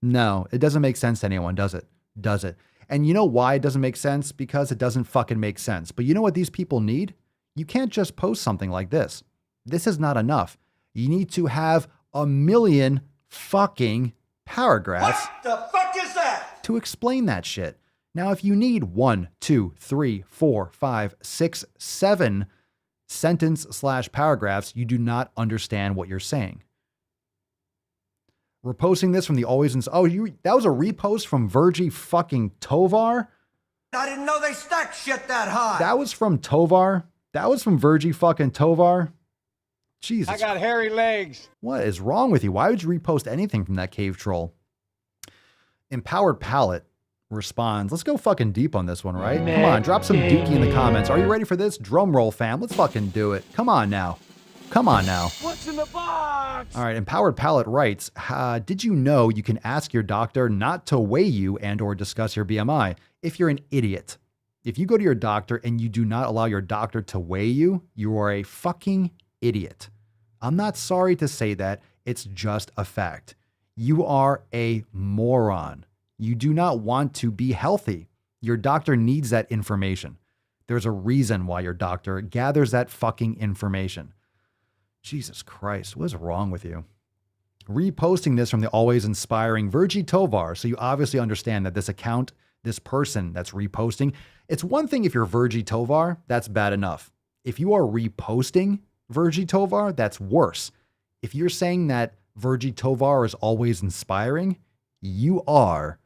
No, it doesn't make sense to anyone, does it? Does it? And you know why it doesn't make sense? Because it doesn't fucking make sense. But you know what these people need? You can't just post something like this. This is not enough. You need to have 1 million fucking paragraphs. What the fuck is that? To explain that shit. Now, if you need 1, 2, 3, 4, 5, 6, 7 sentence/paragraphs, you do not understand what you're saying. We're posting this from the Always Ins. Oh, that was a repost from Virgie fucking Tovar? I didn't know they stacked shit that high. That was from Tovar? That was from Virgie fucking Tovar? Jesus. I got hairy legs. What is wrong with you? Why would you repost anything from that cave troll? Empowered Palate responds. Let's go fucking deep on this one, right? Come on, drop some dookie in the comments. Are you ready for this? Drum roll, fam. Let's fucking do it. Come on now. Come on now. What's in the box? All right, Empowered Palate writes, did you know you can ask your doctor not to weigh you and or discuss your BMI if you're an idiot? If you go to your doctor and you do not allow your doctor to weigh you, you are a fucking idiot. I'm not sorry to say that. It's just a fact. You are a moron. You do not want to be healthy. Your doctor needs that information. There's a reason why your doctor gathers that fucking information. Jesus Christ, what is wrong with you? Reposting this from the always inspiring Virgie Tovar. So you obviously understand that this account, this person that's reposting, it's one thing if you're Virgie Tovar, that's bad enough. If you are reposting Virgie Tovar, that's worse. If you're saying that Virgie Tovar is always inspiring, you are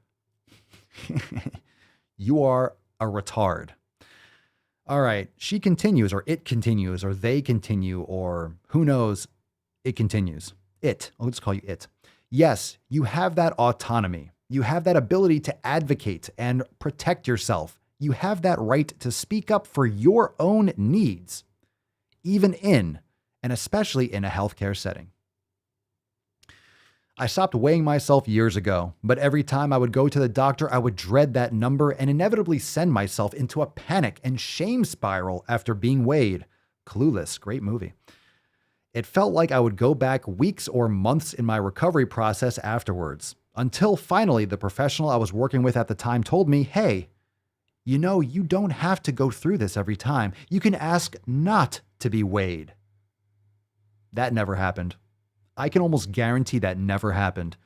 you are a retard. All right, she continues, or it continues, or they continue, or who knows, it continues. I'll just call you it. Yes, you have that autonomy. You have that ability to advocate and protect yourself. You have that right to speak up for your own needs, even in, and especially in a healthcare setting. I stopped weighing myself years ago, but every time I would go to the doctor, I would dread that number and inevitably send myself into a panic and shame spiral after being weighed. Clueless, great movie. It felt like I would go back weeks or months in my recovery process afterwards, until finally the professional I was working with at the time told me, hey, you know, you don't have to go through this every time. You can ask not to be weighed. That never happened. I can almost guarantee that never happened.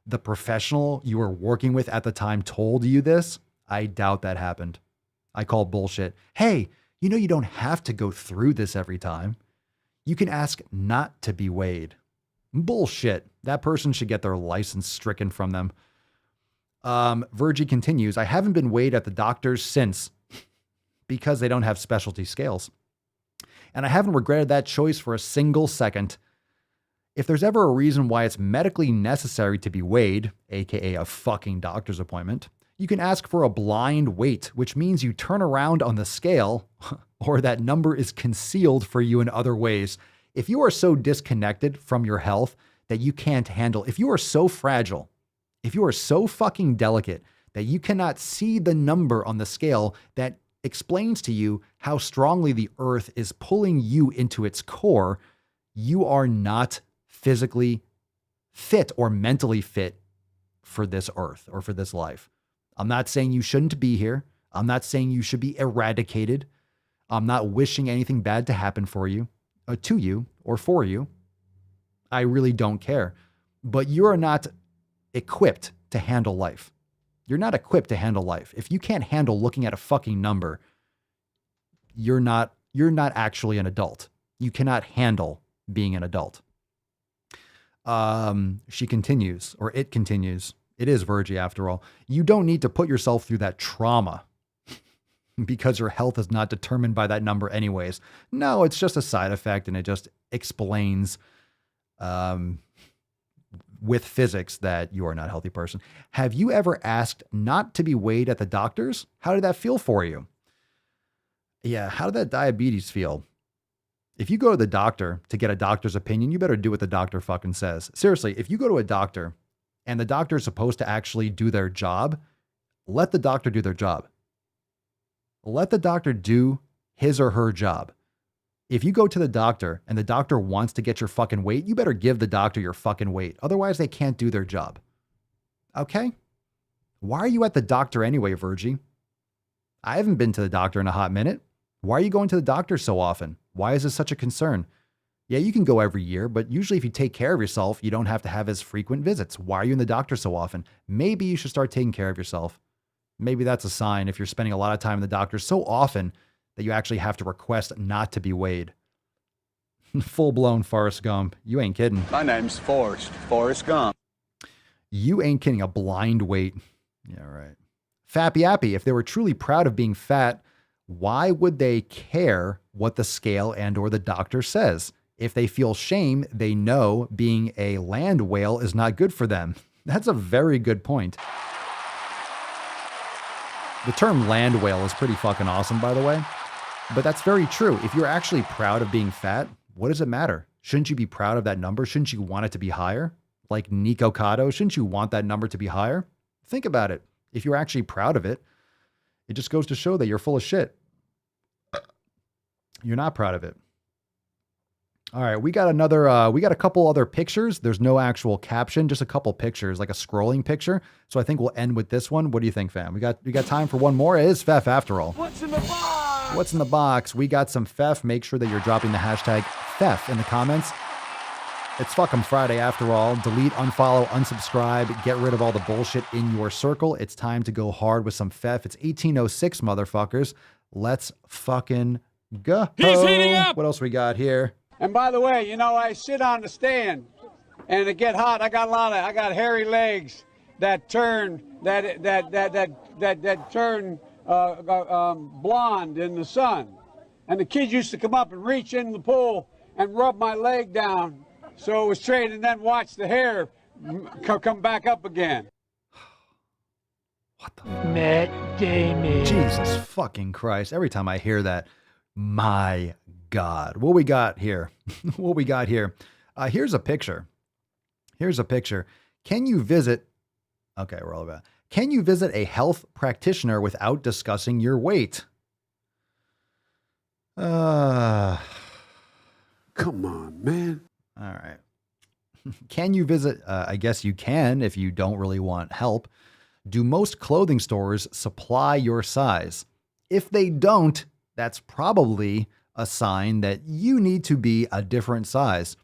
The professional you were working with at the time told you this? I doubt that happened. I call bullshit. Hey, you know you don't have to go through this every time. You can ask not to be weighed. Bullshit. That person should get their license stricken from them. Virgie continues, I haven't been weighed at the doctor's since because they don't have specialty scales. And I haven't regretted that choice for a single second. If there's ever a reason why it's medically necessary to be weighed, aka a fucking doctor's appointment, you can ask for a blind weight, which means you turn around on the scale or that number is concealed for you in other ways. If you are so disconnected from your health that you can't handle, if you are so fragile, if you are so fucking delicate that you cannot see the number on the scale that explains to you how strongly the earth is pulling you into its core, you are not physically fit or mentally fit for this earth or for this life. I'm not saying you shouldn't be here. I'm not saying you should be eradicated. I'm not wishing anything bad to happen for you, to you, or for you. I really don't care. But you are not equipped to handle life. You're not equipped to handle life. If you can't handle looking at a fucking number, you're not actually an adult. You cannot handle being an adult. She continues, or it continues. It is Virgie after all. You don't need to put yourself through that trauma because your health is not determined by that number anyways. No, it's just a side effect, and it just explains with physics that you are not a healthy person. Have you ever asked not to be weighed at the doctor's? How did that feel for you? Yeah, how did that diabetes feel? If you go to the doctor to get a doctor's opinion, you better do what the doctor fucking says. Seriously, if you go to a doctor and the doctor is supposed to actually do their job, let the doctor do their job. Let the doctor do his or her job. If you go to the doctor and the doctor wants to get your fucking weight, you better give the doctor your fucking weight. Otherwise, they can't do their job. Okay? Why are you at the doctor anyway, Virgie? I haven't been to the doctor in a hot minute. Why are you going to the doctor so often? Why is this such a concern? Yeah, you can go every year, but usually if you take care of yourself, you don't have to have as frequent visits. Why are you in the doctor so often? Maybe you should start taking care of yourself. Maybe that's a sign if you're spending a lot of time in the doctor so often that you actually have to request not to be weighed. Full-blown Forrest Gump. You ain't kidding. My name's Forrest Gump. You ain't kidding. A blind weight. Yeah, right. Fappy Appy, if they were truly proud of being fat, why would they care what the scale and or the doctor says? If they feel shame, they know being a land whale is not good for them. That's a very good point. The term land whale is pretty fucking awesome, by the way. But that's very true. If you're actually proud of being fat, what does it matter? Shouldn't you be proud of that number? Shouldn't you want it to be higher? Like Nico Cotto, shouldn't you want that number to be higher? Think about it. If you're actually proud of it, it just goes to show that you're full of shit. You're not proud of it. All right, we got a couple other pictures. There's no actual caption, just a couple pictures, like a scrolling picture. So I think we'll end with this one. What do you think, fam? We got time for one more. It is Fef after all. What's in the box? What's in the box? We got some Fef. Make sure that you're dropping the hashtag Fef in the comments. It's fucking Friday after all. Delete, unfollow, unsubscribe. Get rid of all the bullshit in your circle. It's time to go hard with some Fef. It's 1806, motherfuckers. Let's fucking go. He's heating up. What else we got here? And by the way, you know, I sit on the stand and it get hot. I got hairy legs that turn turn blonde in the sun. And the kids used to come up and reach in the pool and rub my leg down so it was straight, and then watch the hair come back up again. What the? Matt Damon. Jesus fucking Christ. Every time I hear that, my God. What we got here? What we got here? Here's a picture. Here's a picture. Can you visit? Okay, we're all about. Can you visit a health practitioner without discussing your weight? Come on, man. All right. Can you visit? I guess you can if you don't really want help. Do most clothing stores supply your size? If they don't, that's probably a sign that you need to be a different size.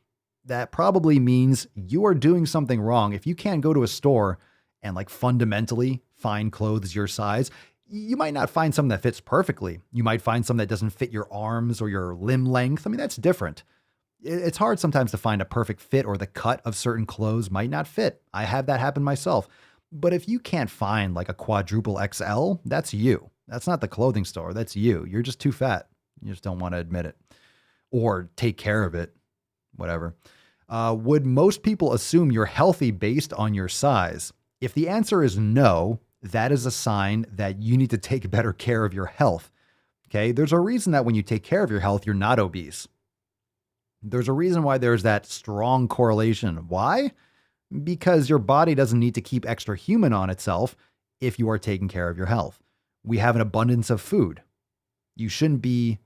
That probably means you are doing something wrong. If you can't go to a store and like fundamentally find clothes your size, you might not find something that fits perfectly. You might find something that doesn't fit your arms or your limb length. I mean, that's different. It's hard sometimes to find a perfect fit, or the cut of certain clothes might not fit. I have that happen myself. But if you can't find like a quadruple XL, that's you. That's not the clothing store. That's you. You're just too fat. You just don't want to admit it or take care of it. Whatever. Would most people assume you're healthy based on your size? If the answer is no, that is a sign that you need to take better care of your health. Okay. There's a reason that when you take care of your health, you're not obese. There's a reason why there's that strong correlation. Why? Because your body doesn't need to keep extra human on itself if you are taking care of your health. We have an abundance of food. You shouldn't be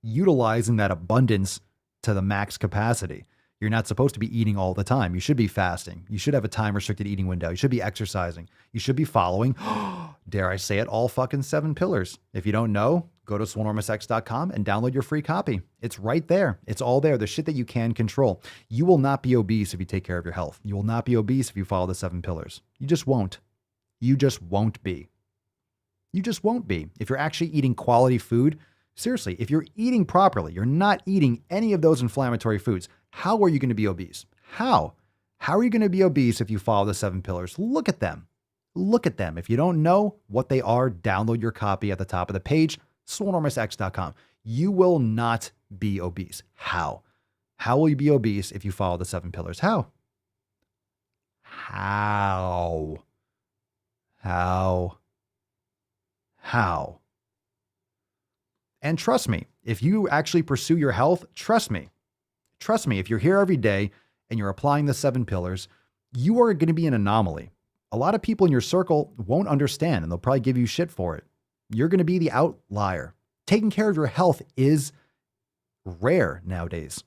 utilizing that abundance to the max capacity. You're not supposed to be eating all the time. You should be fasting. You should have a time restricted eating window. You should be exercising. You should be following, dare I say it, all fucking 7 pillars. If you don't know, go to swolenormousx.com and download your free copy. It's right there. It's all there. The shit that you can control. You will not be obese if you take care of your health. You will not be obese if you follow the 7 pillars. You just won't. You just won't be. You just won't be. If you're actually eating quality food, seriously, if you're eating properly, you're not eating any of those inflammatory foods, how are you going to be obese? How? How are you going to be obese if you follow the 7 pillars? Look at them. Look at them. If you don't know what they are, download your copy at the top of the page, swolenormousx.com. You will not be obese. How? How will you be obese if you follow the 7 pillars? How? How? How? How? And trust me, if you actually pursue your health, trust me, if you're here every day and you're applying the 7 pillars, you are going to be an anomaly. A lot of people in your circle won't understand and they'll probably give you shit for it. You're going to be the outlier. Taking care of your health is rare nowadays.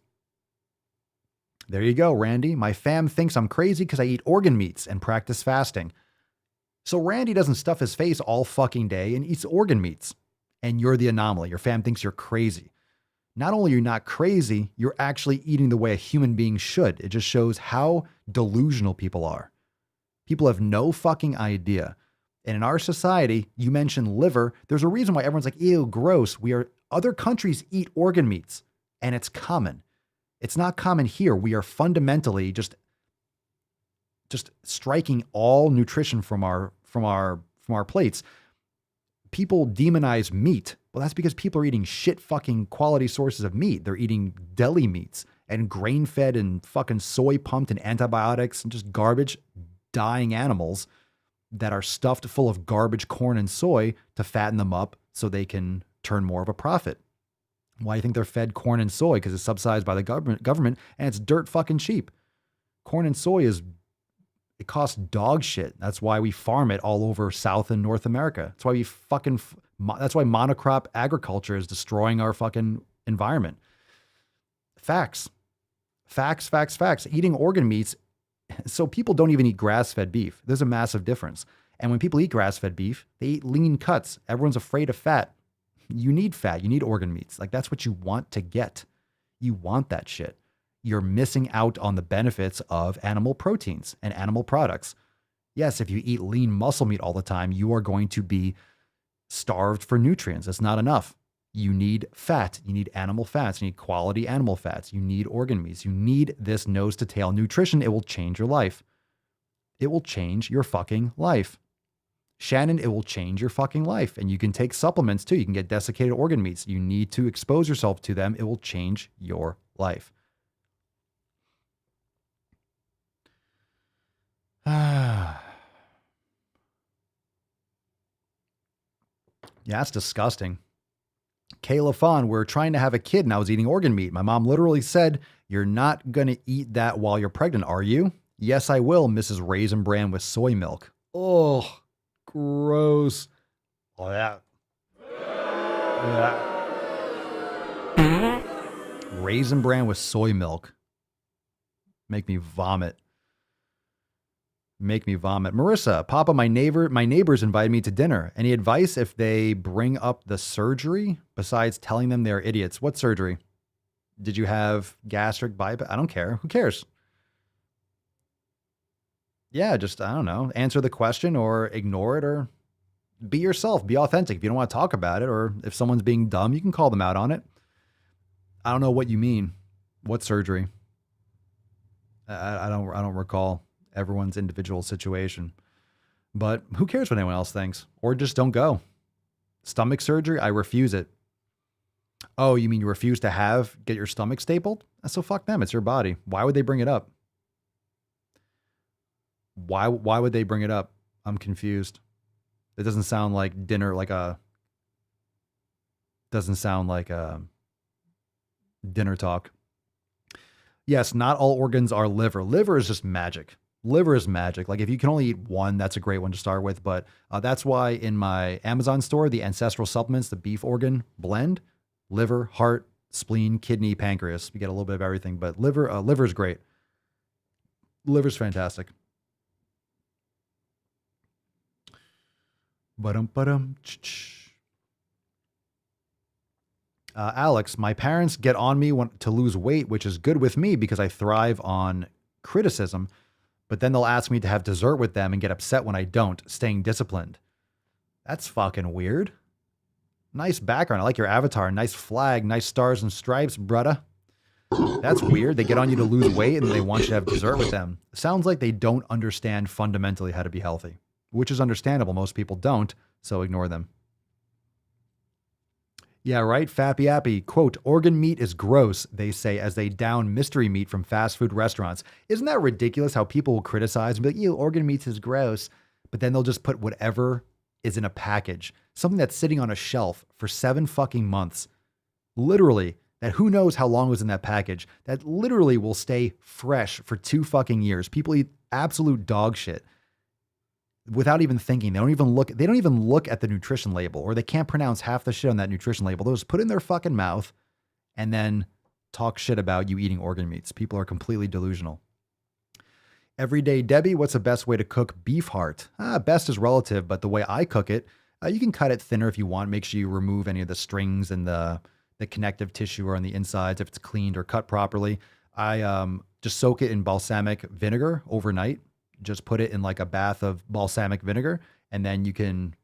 There you go, Randy. My fam thinks I'm crazy because I eat organ meats and practice fasting. So Randy doesn't stuff his face all fucking day and eats organ meats. And you're the anomaly. Your fam thinks you're crazy. Not only are you not crazy, you're actually eating the way a human being should. It just shows how delusional people are. People have no fucking idea. And in our society, you mentioned liver. There's a reason why everyone's like, ew, gross. Other countries eat organ meats and it's common. It's not common here. We are fundamentally just striking all nutrition from our plates. People demonize meat. Well, that's because people are eating shit fucking quality sources of meat. They're eating deli meats and grain fed and fucking soy pumped and antibiotics and just garbage, dying animals that are stuffed full of garbage corn and soy to fatten them up so they can turn more of a profit. Why do you think they're fed corn and soy? Because it's subsidized by the government and it's dirt fucking cheap. Corn and soy it costs dog shit. That's why we farm it all over South and North America. That's why that's why monocrop agriculture is destroying our fucking environment. Facts. Facts, facts, facts. Eating organ meats. So people don't even eat grass-fed beef. There's a massive difference. And when people eat grass-fed beef, they eat lean cuts. Everyone's afraid of fat. You need fat. You need organ meats. Like, that's what you want to get. You want that shit. You're missing out on the benefits of animal proteins and animal products. Yes, if you eat lean muscle meat all the time, you are going to be starved for nutrients. It's not enough. You need fat. You need animal fats. You need quality animal fats. You need organ meats. You need this nose to tail nutrition. It will change your life. It will change your fucking life. Shannon, it will change your fucking life. And you can take supplements too. You can get desiccated organ meats. You need to expose yourself to them. It will change your life. Yeah, that's disgusting. Kayla Fawn, we're trying to have a kid and I was eating organ meat. My mom literally said, "You're not going to eat that while you're pregnant, are you?" "Yes, I will, Mrs. Raisin Bran with soy milk." Oh, gross. Oh, yeah. Raisin Bran with soy milk. Make me vomit. Make me vomit. Marissa, Papa, my neighbors invited me to dinner. Any advice if they bring up the surgery besides telling them they're idiots? What surgery? Did you have gastric bypass? I don't care. Who cares? Yeah, just, I don't know, answer the question or ignore it or be yourself. Be authentic. If you don't want to talk about it or if someone's being dumb, you can call them out on it. I don't know what you mean. What surgery? I don't recall everyone's individual situation, but who cares what anyone else thinks? Or just don't go. Stomach surgery, I refuse it. Oh, you mean you refuse to get your stomach stapled? So fuck them. It's your body. Why would they bring it up? Why would they bring it up? I'm confused. It doesn't sound like dinner talk. Yes, not all organs are liver. Liver is just magic. Liver is magic. Like if you can only eat one, that's a great one to start with. But that's why in my Amazon store, the ancestral supplements, the beef organ blend, liver, heart, spleen, kidney, pancreas. We get a little bit of everything, but liver is great. Liver's fantastic. Alex, my parents get on me to lose weight, which is good with me because I thrive on criticism, but then they'll ask me to have dessert with them and get upset when I don't, staying disciplined. That's fucking weird. Nice background. I like your avatar. Nice flag. Nice stars and stripes, brudda. That's weird. They get on you to lose weight and they want you to have dessert with them. Sounds like they don't understand fundamentally how to be healthy, which is understandable. Most people don't, so ignore them. Yeah, right, Fappy Appy. Quote, organ meat is gross, they say as they down mystery meat from fast food restaurants. Isn't that ridiculous how people will criticize and be like, ew, organ meat is gross, but then they'll just put whatever is in a package, something that's sitting on a shelf for 7 fucking months. Literally, that who knows how long was in that package, that literally will stay fresh for 2 fucking years. People eat absolute dog shit without even thinking. They don't even look at the nutrition label, or they can't pronounce half the shit on that nutrition label. They'll just put it in their fucking mouth and then talk shit about you eating organ meats. People are completely delusional. Everyday Debbie, what's the best way to cook beef heart? Best is relative, but the way I cook it, you can cut it thinner if you want. Make sure you remove any of the strings and the connective tissue or on the insides if it's cleaned or cut properly. I just soak it in balsamic vinegar overnight. Just put it in like a bath of balsamic vinegar, and then you can,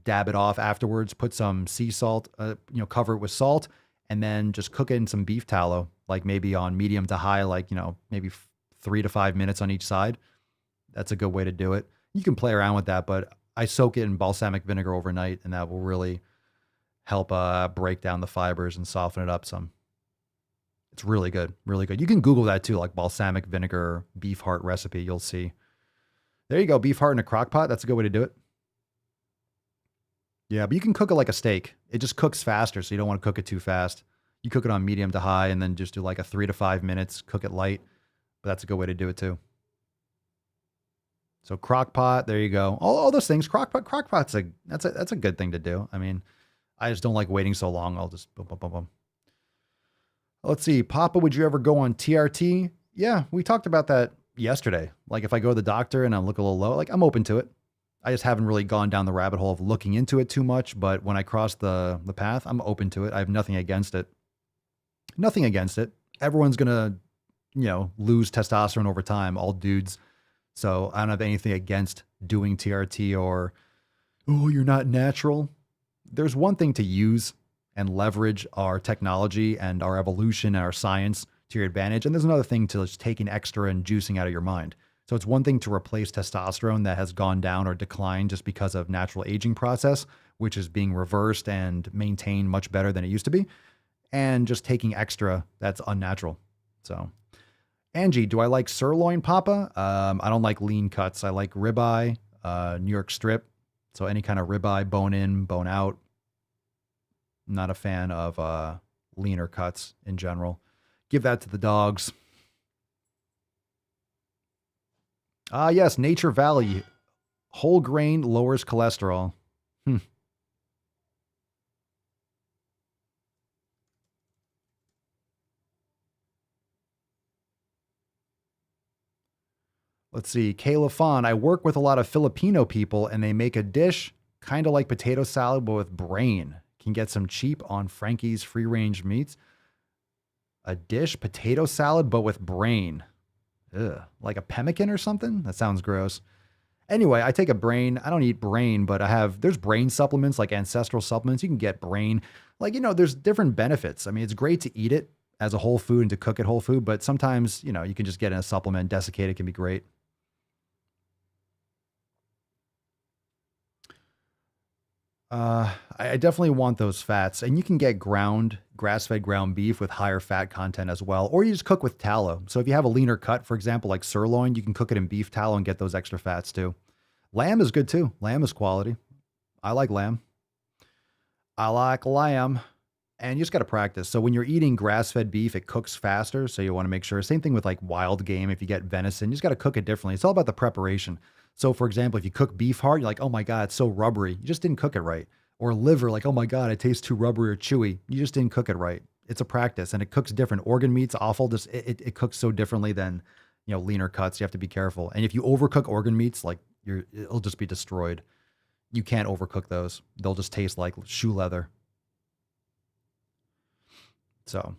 dab it off afterwards, put some sea salt, cover it with salt, and then just cook it in some beef tallow, like maybe on medium to high, like, maybe 3 to 5 minutes on each side. That's a good way to do it. You can play around with that, but I soak it in balsamic vinegar overnight, and that will really help break down the fibers and soften it up some. It's really good, really good. You can Google that too, like balsamic vinegar beef heart recipe. You'll see. There you go, beef heart in a crock pot. That's a good way to do it. Yeah, but you can cook it like a steak. It just cooks faster, so you don't want to cook it too fast. You cook it on medium to high and then just do like a 3 to 5 minutes, cook it light. But that's a good way to do it too. So crock pot, there you go. All those things. Crock pot's that's a good thing to do. I mean, I just don't like waiting so long. I'll just boom, boom, boom, boom. Let's see. Papa, would you ever go on TRT? Yeah, we talked about that yesterday. Like if I go to the doctor and I look a little low, like I'm open to it. I just haven't really gone down the rabbit hole of looking into it too much. But when I cross the path, I'm open to it. I have nothing against it. Nothing against it. Everyone's going to, lose testosterone over time, all dudes. So I don't have anything against doing TRT or, oh, you're not natural. There's one thing to use and leverage our technology and our evolution and our science to your advantage. And there's another thing to just taking extra and juicing out of your mind. So it's one thing to replace testosterone that has gone down or declined just because of natural aging process, which is being reversed and maintained much better than it used to be. And just taking extra, that's unnatural. So Angie, do I like sirloin, Papa? I don't like lean cuts. I like ribeye, New York strip. So any kind of ribeye, bone in, bone out. Not a fan of leaner cuts in general. Give that to the dogs. Yes, Nature Valley. Whole grain lowers cholesterol. Let's see. Kayla Fawn. I work with a lot of Filipino people and they make a dish kind of like potato salad, but with brain. Can get some cheap on Frankie's free range meats. A dish, potato salad, but with brain. Ugh, like a pemmican or something? That sounds gross. Anyway, I take a brain. I don't eat brain, but there's brain supplements like ancestral supplements. You can get brain. There's different benefits. I mean, it's great to eat it as a whole food and to cook it whole food, but sometimes, you can just get in a supplement, desiccate it can be great. I definitely want those fats, and you can get grass-fed ground beef with higher fat content as well, or you just cook with tallow. So if you have a leaner cut, for example, like sirloin, you can cook it in beef tallow and get those extra fats too. Lamb is good too. Lamb is quality. I like lamb. And you just got to practice. So when you're eating grass-fed beef, it cooks faster. So you want to make sure. Same thing with like wild game. If you get venison, you just got to cook it differently. It's all about the preparation. So for example, if you cook beef hard, you're like, oh my God, it's so rubbery. You just didn't cook it right. Or liver, like, oh my God, it tastes too rubbery or chewy. You just didn't cook it right. It's a practice, and it cooks different. Organ meat's awful. Just it cooks so differently than, leaner cuts. You have to be careful. And if you overcook organ meats, like it'll just be destroyed. You can't overcook those. They'll just taste like shoe leather. So,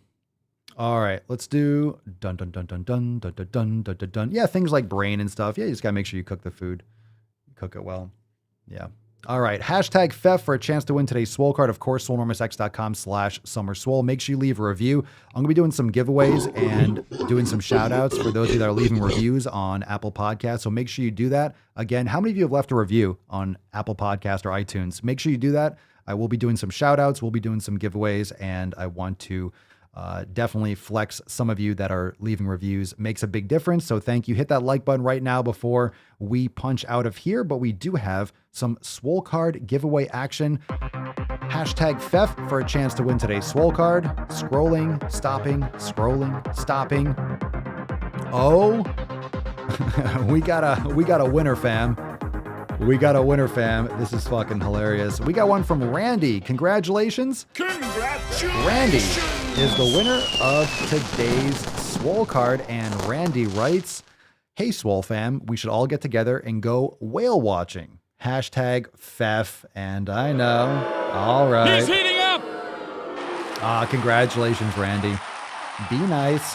all right, let's do dun dun dun dun dun dun dun dun dun dun dun. Yeah, things like brain and stuff. Yeah, you just gotta make sure you cook the food. Cook it well. Yeah. All right. Hashtag FEF for a chance to win today's Swole card. Of course, SwoleNormusX.com/SummerSwole. Make sure you leave a review. I'm going to be doing some giveaways and doing some shout outs for those of you that are leaving reviews on Apple Podcasts. So make sure you do that. Again, how many of you have left a review on Apple Podcast or iTunes? Make sure you do that. I will be doing some shout outs. We'll be doing some giveaways, and I want to definitely flex some of you that are leaving reviews. Makes a big difference. So thank you. Hit that like button right now before we punch out of here. But we do have some Swole card giveaway action. Hashtag FEF for a chance to win today's Swole card. Scrolling, stopping, scrolling, stopping. Oh, we got a winner, fam. We got a winner, fam. This is fucking hilarious. We got one from Randy. Congratulations. Randy is the winner of today's Swole card. And Randy writes, hey, Swole fam, we should all get together and go whale watching. Hashtag FEF. And I know. All right. He's heating up. Congratulations, Randy. Be nice.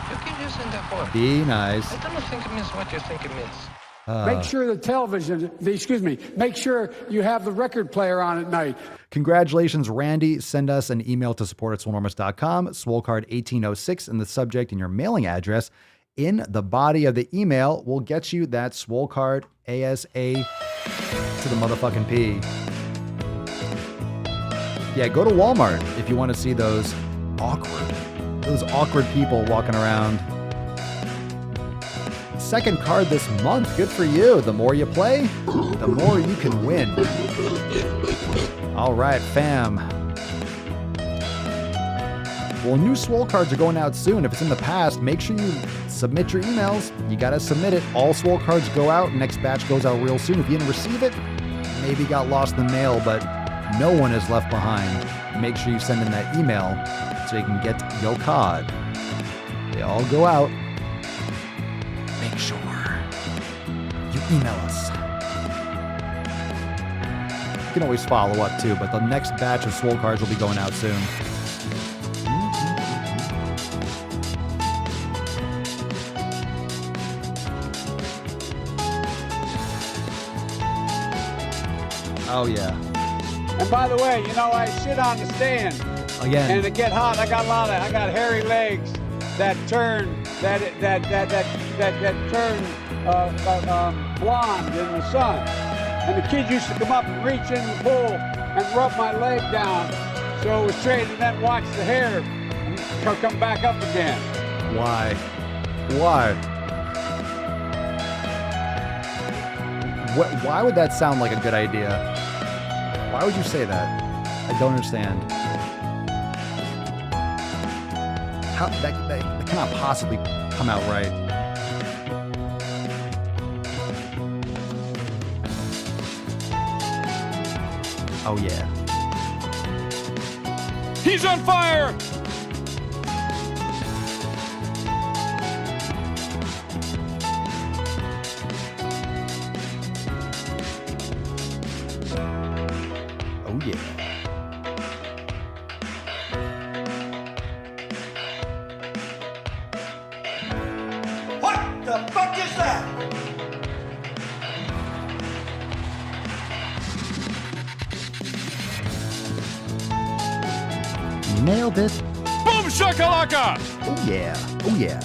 You keep using that word. Be nice. I don't think it means what you think it means. Make sure make sure you have the record player on at night. Congratulations, Randy. Send us an email to support@swolenormus.com, SwoleCard 1806 in the subject and your mailing address. In the body of the email, we'll get you that Swole card ASA to the motherfucking P. Yeah, go to Walmart if you want to see those awkward people walking around. Second card this month. Good for you. The more you play, the more you can win. All right, fam. Well, new Swole cards are going out soon. If it's in the past, make sure you submit your emails. You got to submit it. All Swole cards go out. Next batch goes out real soon. If you didn't receive it, maybe got lost in the mail, but no one is left behind. Make sure you send in that email so you can get your card. They all go out. Make sure you email us. You can always follow up too, but the next batch of Swole cards will be going out soon. Oh yeah. And by the way, you know, I sit on the stand. Again. And it get hot. I got hairy legs that turn blonde in the sun. And the kids used to come up and reach in the pool and rub my leg down so it was straight, and then watch the hair come back up again. Why? Why would that sound like a good idea? Why would you say that? I don't understand. How that cannot possibly come out right. Oh yeah. He's on fire! Oh yeah. What the fuck is that? Nailed it. Boom shakalaka! Oh yeah. Oh yeah.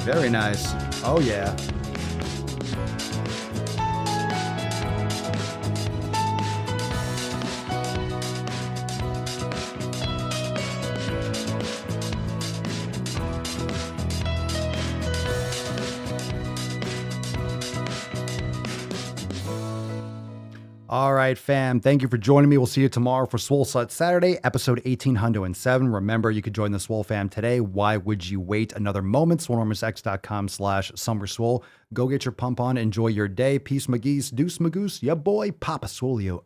Very nice. Oh yeah. All right, fam. Thank you for joining me. We'll see you tomorrow for Swole Saturday, episode 1807. Remember, you could join the Swole fam today. Why would you wait another moment? SwoleNormusX.com/SummerSwole. Go get your pump on. Enjoy your day. Peace, McGee's. Deuce, Magoose. Ya boy, Papa Swolio.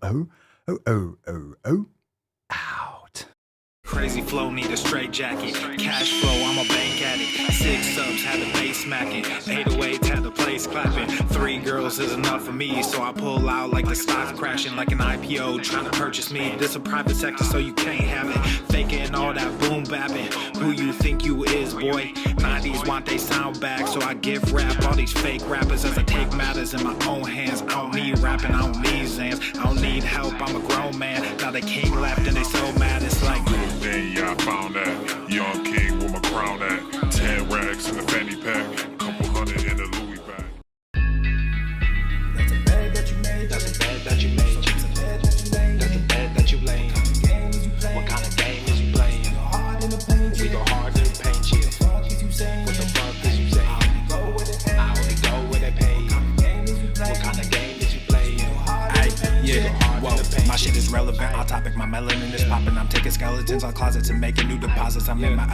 Out. Crazy flow, need a straight jacket. Cash flow, I'm a bank addict. 6 subs, had the bass smacking. 808, had the place clapping. 3 girls is enough for me, so I pull out like the stock crashing. Like an IPO, trying to purchase me. This a private sector, so you can't have it. Faking all that boom bapping. Who you think you is, boy? 90s want they sound back, so I give rap all these fake rappers as I take matters in my own hands. I don't need rapping, I don't need Zans. I don't need help, I'm a grown man. Now they king left and they so mad, it's like... Yeah, I found that. Young king with my crown at. 10 racks in the fanny pack. Couple hundred in the Louis bag. That's a bed that you made. That's a bed that you made. That's a bed that you laid. That's a bed that you laid. What kind of game is you playing? What kind of game is you playing? We go hard in the paint. We go hard in the paint chill. What the fuck is you saying? What the fuck is you saying? I only go where they pay. I only go where they pay. What kind of game is you What kind of game is you playing? Ay, yeah, whoa, my shit is relevant. Our topic, my melanin is popping. I'm taking skeletons on closets and making new deposits. I'm in my